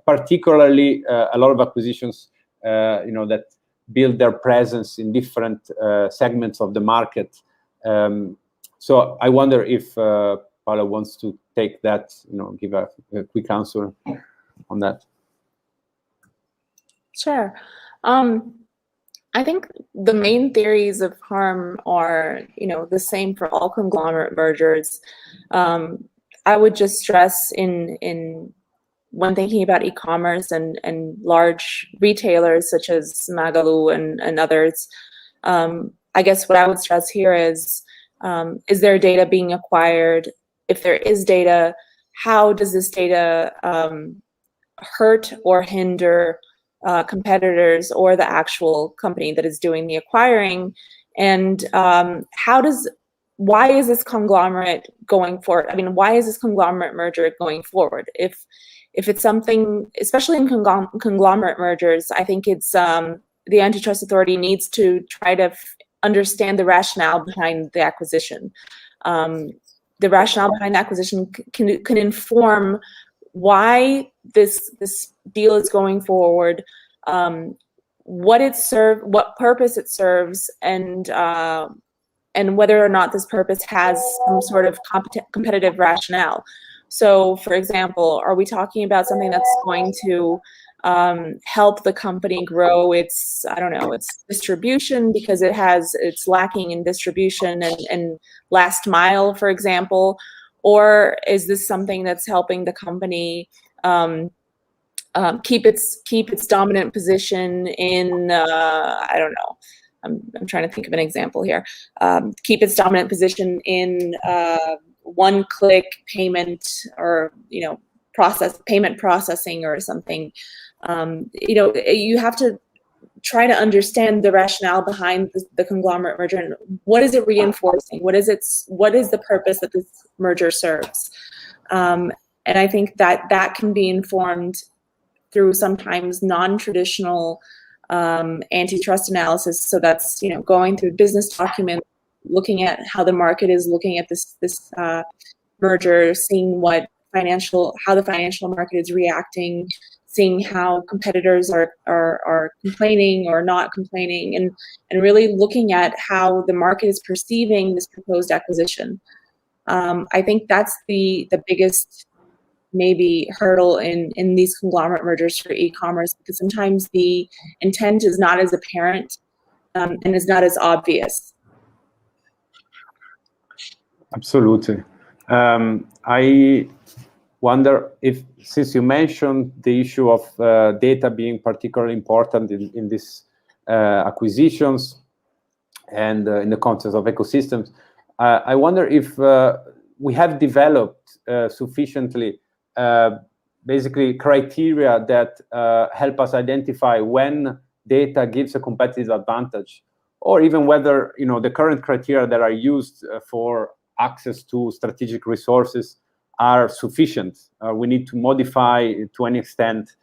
particularly a lot of acquisitions that build their presence in different segments of the market. So I wonder if Paula wants to take that, give a quick answer on that. Sure. I think the main theories of harm are, the same for all conglomerate mergers. I would just stress in when thinking about e-commerce and large retailers such as Magalu and others, I guess what I would stress here is there data being acquired? If there is data, how does this data hurt or hinder competitors or the actual company that is doing the acquiring? And why is this conglomerate going forward? I mean, why is this conglomerate merger going forward? If it's something, especially in conglomerate mergers, I think it's the antitrust authority needs to try to understand the rationale behind the acquisition. The rationale behind the acquisition can inform why this deal is going forward, what purpose it serves, and whether or not this purpose has some sort of competitive rationale. So, for example, are we talking about something that's going to help the company grow its, its distribution because it's lacking in distribution and last mile, for example? Or is this something that's helping the company keep its dominant position in, I'm trying to think of an example here. Keep its dominant position in one-click payment, or payment processing or something. You have to try to understand the rationale behind the conglomerate merger and what is it reinforcing? What is the purpose that this merger serves? And I think that can be informed through sometimes non-traditional antitrust analysis. So that's going through business documents, looking at how the market is looking at this merger, seeing how the financial market is reacting, seeing how competitors are complaining or not complaining, and really looking at how the market is perceiving this proposed acquisition. I think that's the biggest maybe hurdle in these conglomerate mergers for e-commerce, because sometimes the intent is not as apparent and is not as obvious. Absolutely. I wonder if, since you mentioned the issue of data being particularly important in these acquisitions and in the context of ecosystems, I wonder if we have developed sufficiently basically criteria that help us identify when data gives a competitive advantage, or even whether the current criteria that are used for access to strategic resources are sufficient. We need to modify to an extent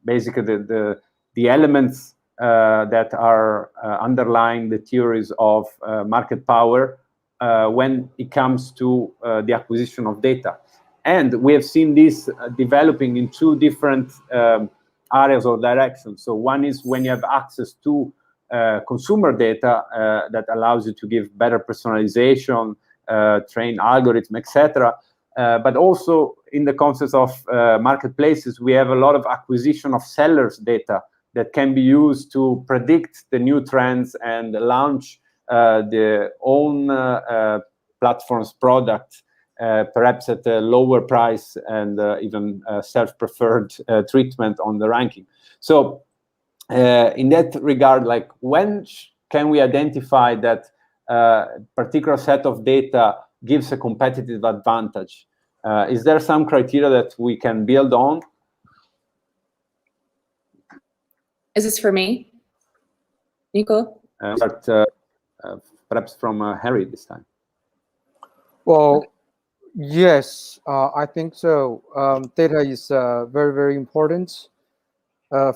basically the elements that are underlying the theories of market power when it comes to the acquisition of data. And we have seen this developing in two different areas or directions. So one is when you have access to consumer data that allows you to give better personalization, train algorithm, etc. But also in the context of marketplaces, we have a lot of acquisition of sellers' data that can be used to predict the new trends and launch their own platform's product, perhaps at a lower price and even self-preferred treatment on the ranking. So in that regard, like when can we identify that particular set of data gives a competitive advantage? Is there some criteria that we can build on? Is this for me, Nico? Perhaps from Harry this time. Well, yes, I think so. Data is very, very important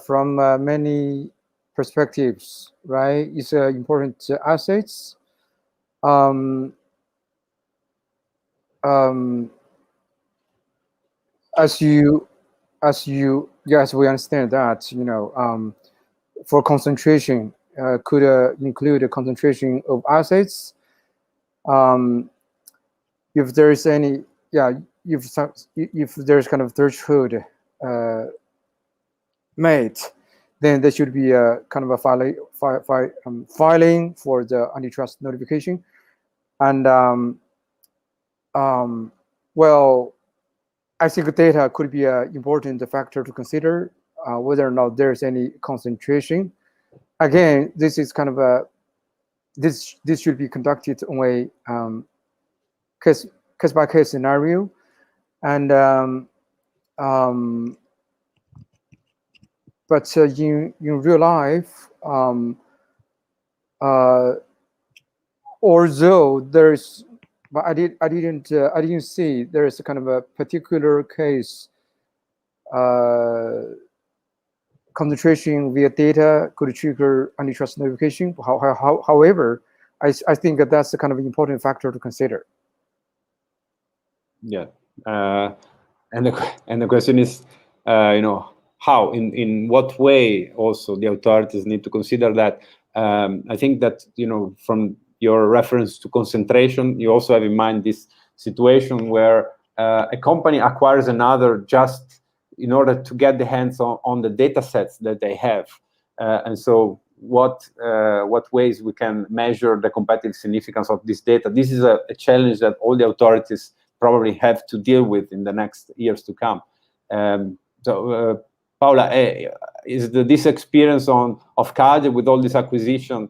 from many perspectives, right? It's important assets. As we understand that, for concentration could include a concentration of assets. If there is any, if there's kind of threshold made, then there should be a kind of a filing for the antitrust notification. And well, I think data could be an important factor to consider whether or not there's any concentration. Again, this is kind of a this should be conducted on a case by case scenario, and but in real life, although there's, but I didn't see there is a kind of a particular case concentration via data could trigger antitrust notification. However, I think that that's a kind of important factor to consider. Yeah, and the question is, how, in what way also the authorities need to consider that. I think that from your reference to concentration, you also have in mind this situation where a company acquires another just in order to get the hands on the data sets that they have. And so what ways we can measure the competitive significance of this data? This is a challenge that all the authorities probably have to deal with in the next years to come. So Paula, is this experience of CADE with all this acquisition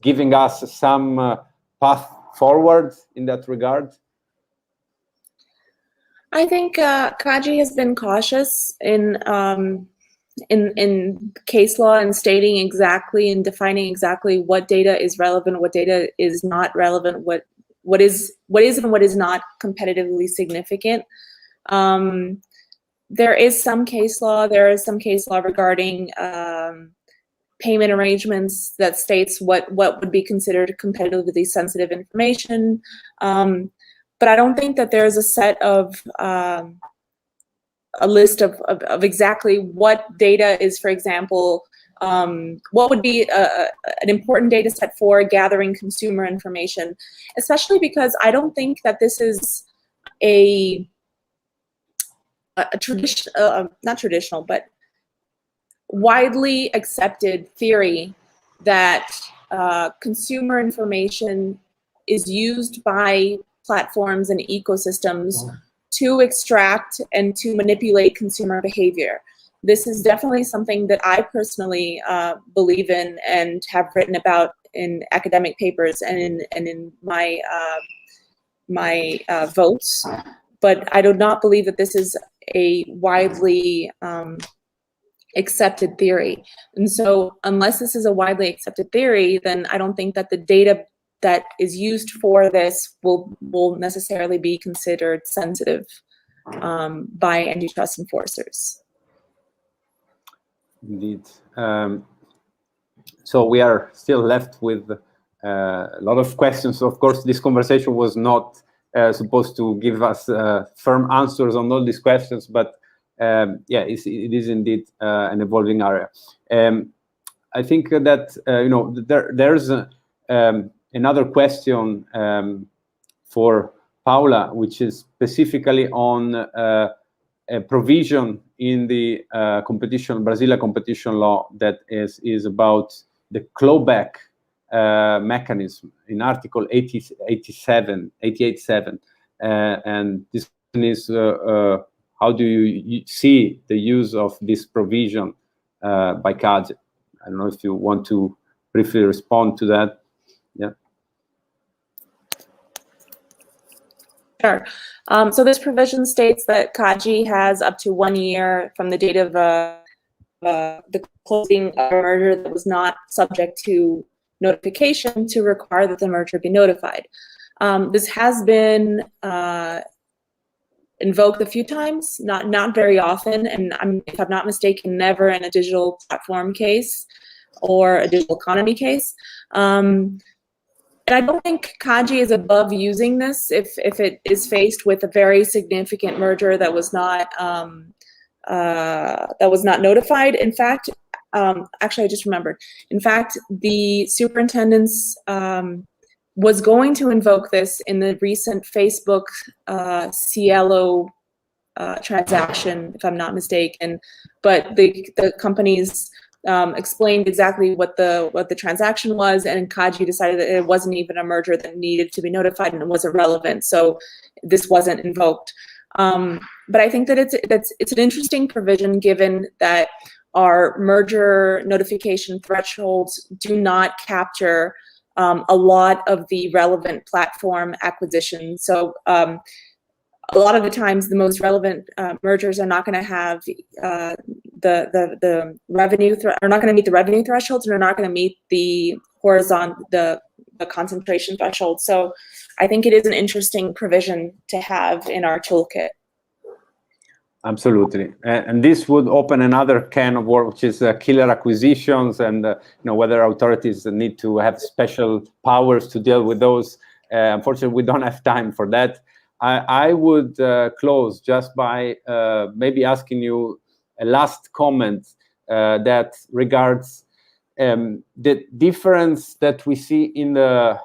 giving us some path forward in that regard? I think CADE has been cautious in case law and stating exactly and defining exactly what data is relevant, what data is not relevant, what is and what is not competitively significant. There is some case law. There is some case law regarding payment arrangements that states what would be considered competitively sensitive information. But I don't think that there's a set of a list of exactly what data is, for example, what would be an important data set for gathering consumer information, especially because I don't think that this is a not traditional, but widely accepted theory that consumer information is used by platforms and ecosystems to extract and to manipulate consumer behavior. This is definitely something that I personally believe in and have written about in academic papers and in my votes. But I do not believe that this is a widely accepted theory. And so unless this is a widely accepted theory, then I don't think that the data that is used for this will necessarily be considered sensitive by antitrust enforcers. Indeed. So we are still left with a lot of questions. Of course, this conversation was not supposed to give us firm answers on all these questions, but yeah, it is indeed an evolving area. I think that there's another question for Paula, which is specifically on a provision in the Brazilian competition law that is about the clawback mechanism in Article 88.7, and this is how do you see the use of this provision by CADE? I don't know if you want to briefly respond to that. Yeah. Sure. So this provision states that CADE has up to 1 year from the date of the closing of a merger that was not subject to notification to require that the merger be notified. This has been invoked a few times, not very often, and if I'm not mistaken, never in a digital platform case or a digital economy case. And I don't think CADE is above using this if it is faced with a very significant merger that was not notified. In fact, actually, I just remembered. In fact, the superintendents was going to invoke this in the recent Facebook Cielo transaction, if I'm not mistaken, but the companies explained exactly what the transaction was, and CADE decided that it wasn't even a merger that needed to be notified and it wasn't relevant, so this wasn't invoked. But I think that it's an interesting provision, given that our merger notification thresholds do not capture a lot of the relevant platform acquisition. So a lot of the times, the most relevant mergers are not going to have the revenue are not going to meet the revenue thresholds, and are not going to meet the horizontal the concentration threshold. So I think it is an interesting provision to have in our toolkit. Absolutely, and this would open another can of worms, which is killer acquisitions, and whether authorities need to have special powers to deal with those. Unfortunately, we don't have time for that. I would close just by maybe asking you a last comment that regards the difference that we see in the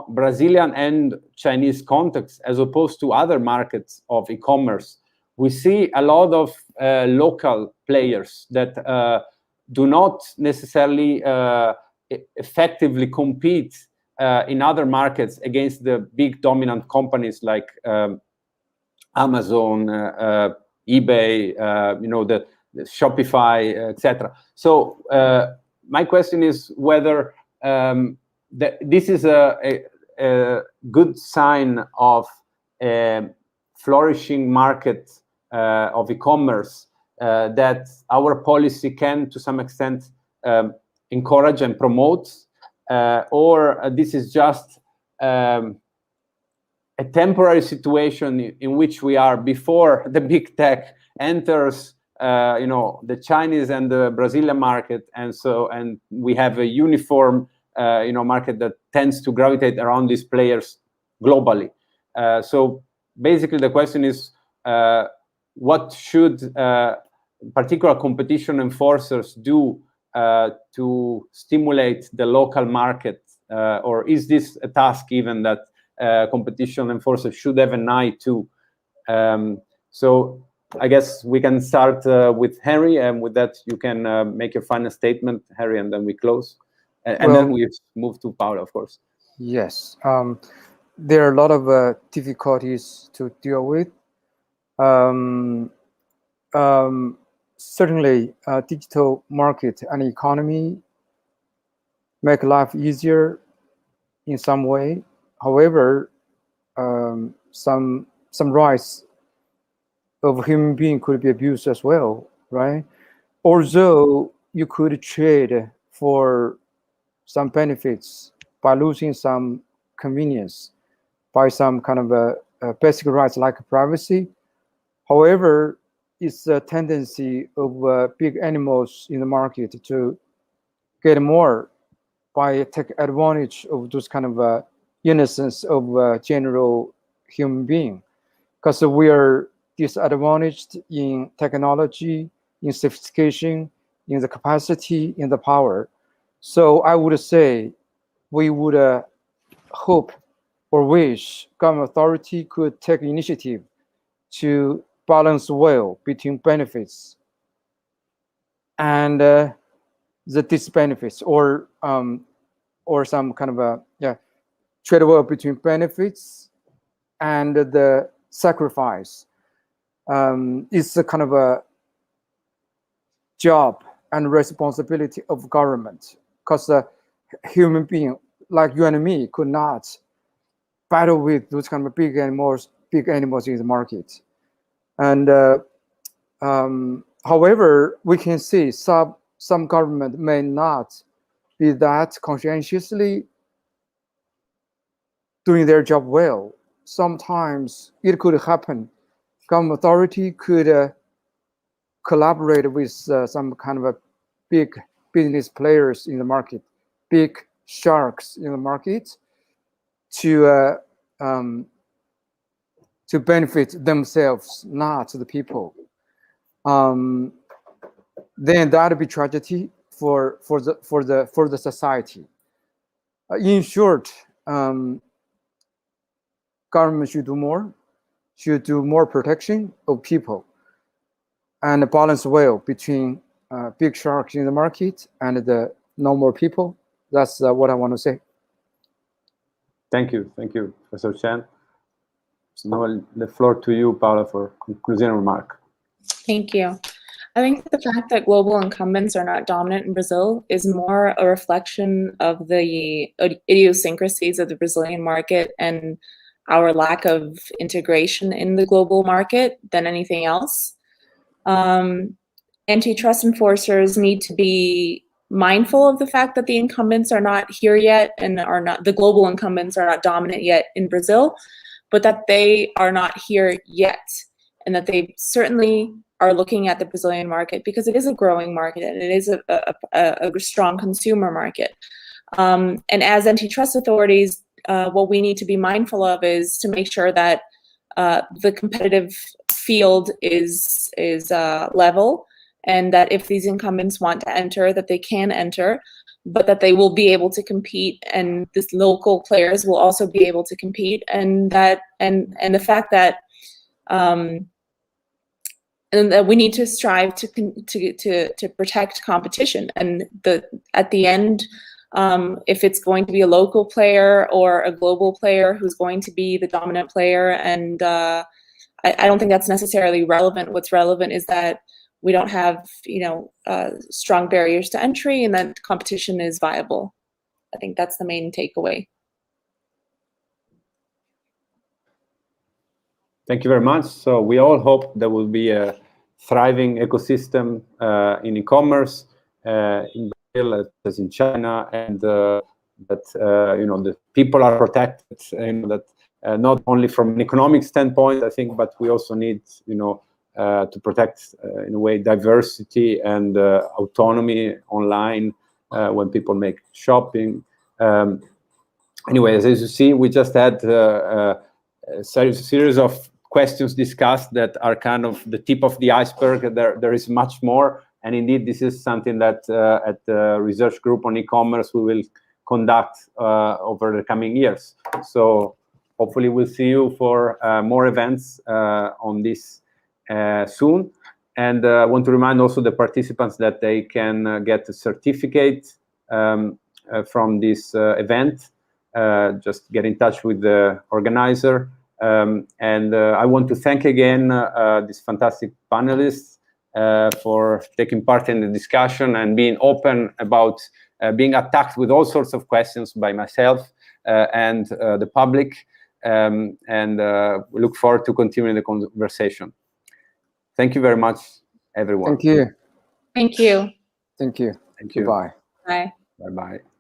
Brazilian and Chinese context as opposed to other markets of e-commerce. We see a lot of local players that do not necessarily effectively compete in other markets against the big dominant companies like Amazon, eBay, the Shopify, etc. So my question is whether this is a good sign of a flourishing market of e-commerce that our policy can, to some extent, encourage and promote, or this is just a temporary situation in which we are before the big tech enters, the Chinese and the Brazilian market, and we have a uniform, market that tends to gravitate around these players globally. So basically, the question is, what should particular competition enforcers do to stimulate the local market, or is this a task even that competition enforcers should have an eye to? So I guess we can start with Henry, and with that you can make your final statement, Henry, and then we close. And then we move to Paula, of course. Yes. There are a lot of difficulties to deal with. Certainly, digital market and economy make life easier in some way. However, some rights of human being could be abused as well, right? Although you could trade for some benefits by losing some convenience, by some kind of a basic rights like privacy. However, it's a tendency of big animals in the market to get more by take advantage of those kind of innocence of general human being, because we are disadvantaged in technology, in sophistication, in the capacity, in the power. So I would say we would hope or wish government authority could take initiative to balance well between benefits and the disbenefits, or some kind of trade well between benefits and the sacrifice. It's a kind of a job and responsibility of government, because a human being like you and me could not battle with those kind of big animals in the market. And however, we can see some government may not be that conscientiously doing their job well. Sometimes it could happen. Government authority could collaborate with some kind of a big business players in the market, big sharks in the market, to benefit themselves, not the people. Then that would be tragedy for the society. In short, government should do more protection of people, and balance well between big sharks in the market and the normal people. That's what I want to say. Thank you, Professor Chen. So now the floor to you, Paula, for concluding remark. Thank you. I think the fact that global incumbents are not dominant in Brazil is more a reflection of the idiosyncrasies of the Brazilian market and our lack of integration in the global market than anything else. Antitrust enforcers need to be mindful of the fact that the incumbents are not here yet, and the global incumbents are not dominant yet in Brazil, but that they are not here yet, and that they certainly are looking at the Brazilian market because it is a growing market and it is a strong consumer market. And as antitrust authorities, what we need to be mindful of is to make sure that the competitive field is level, and that if these incumbents want to enter, that they can enter, but that they will be able to compete, and this local players will also be able to compete, and the fact that and that we need to strive to protect competition, and at the end, if it's going to be a local player or a global player who's going to be the dominant player, and I don't think that's necessarily relevant. What's relevant is that we don't have, strong barriers to entry, and that competition is viable. I think that's the main takeaway. Thank you very much. So we all hope there will be a thriving ecosystem in e-commerce in Brazil as in China, and that the people are protected, that not only from an economic standpoint, I think, but we also need to protect in a way diversity and autonomy online when people make shopping. Anyway, as you see, we just had a series of questions discussed that are kind of the tip of the iceberg. There is much more, and indeed this is something that at the research group on e-commerce we will conduct over the coming years. So hopefully we'll see you for more events on this soon. And I want to remind also the participants that they can get a certificate from this event. Just get in touch with the organizer. And I want to thank again these fantastic panelists for taking part in the discussion and being open about being attacked with all sorts of questions by myself and the public. And we look forward to continuing the conversation. Thank you very much, everyone. Thank you. Thank you. Thank you. Thank you. Goodbye. Bye. Bye-bye.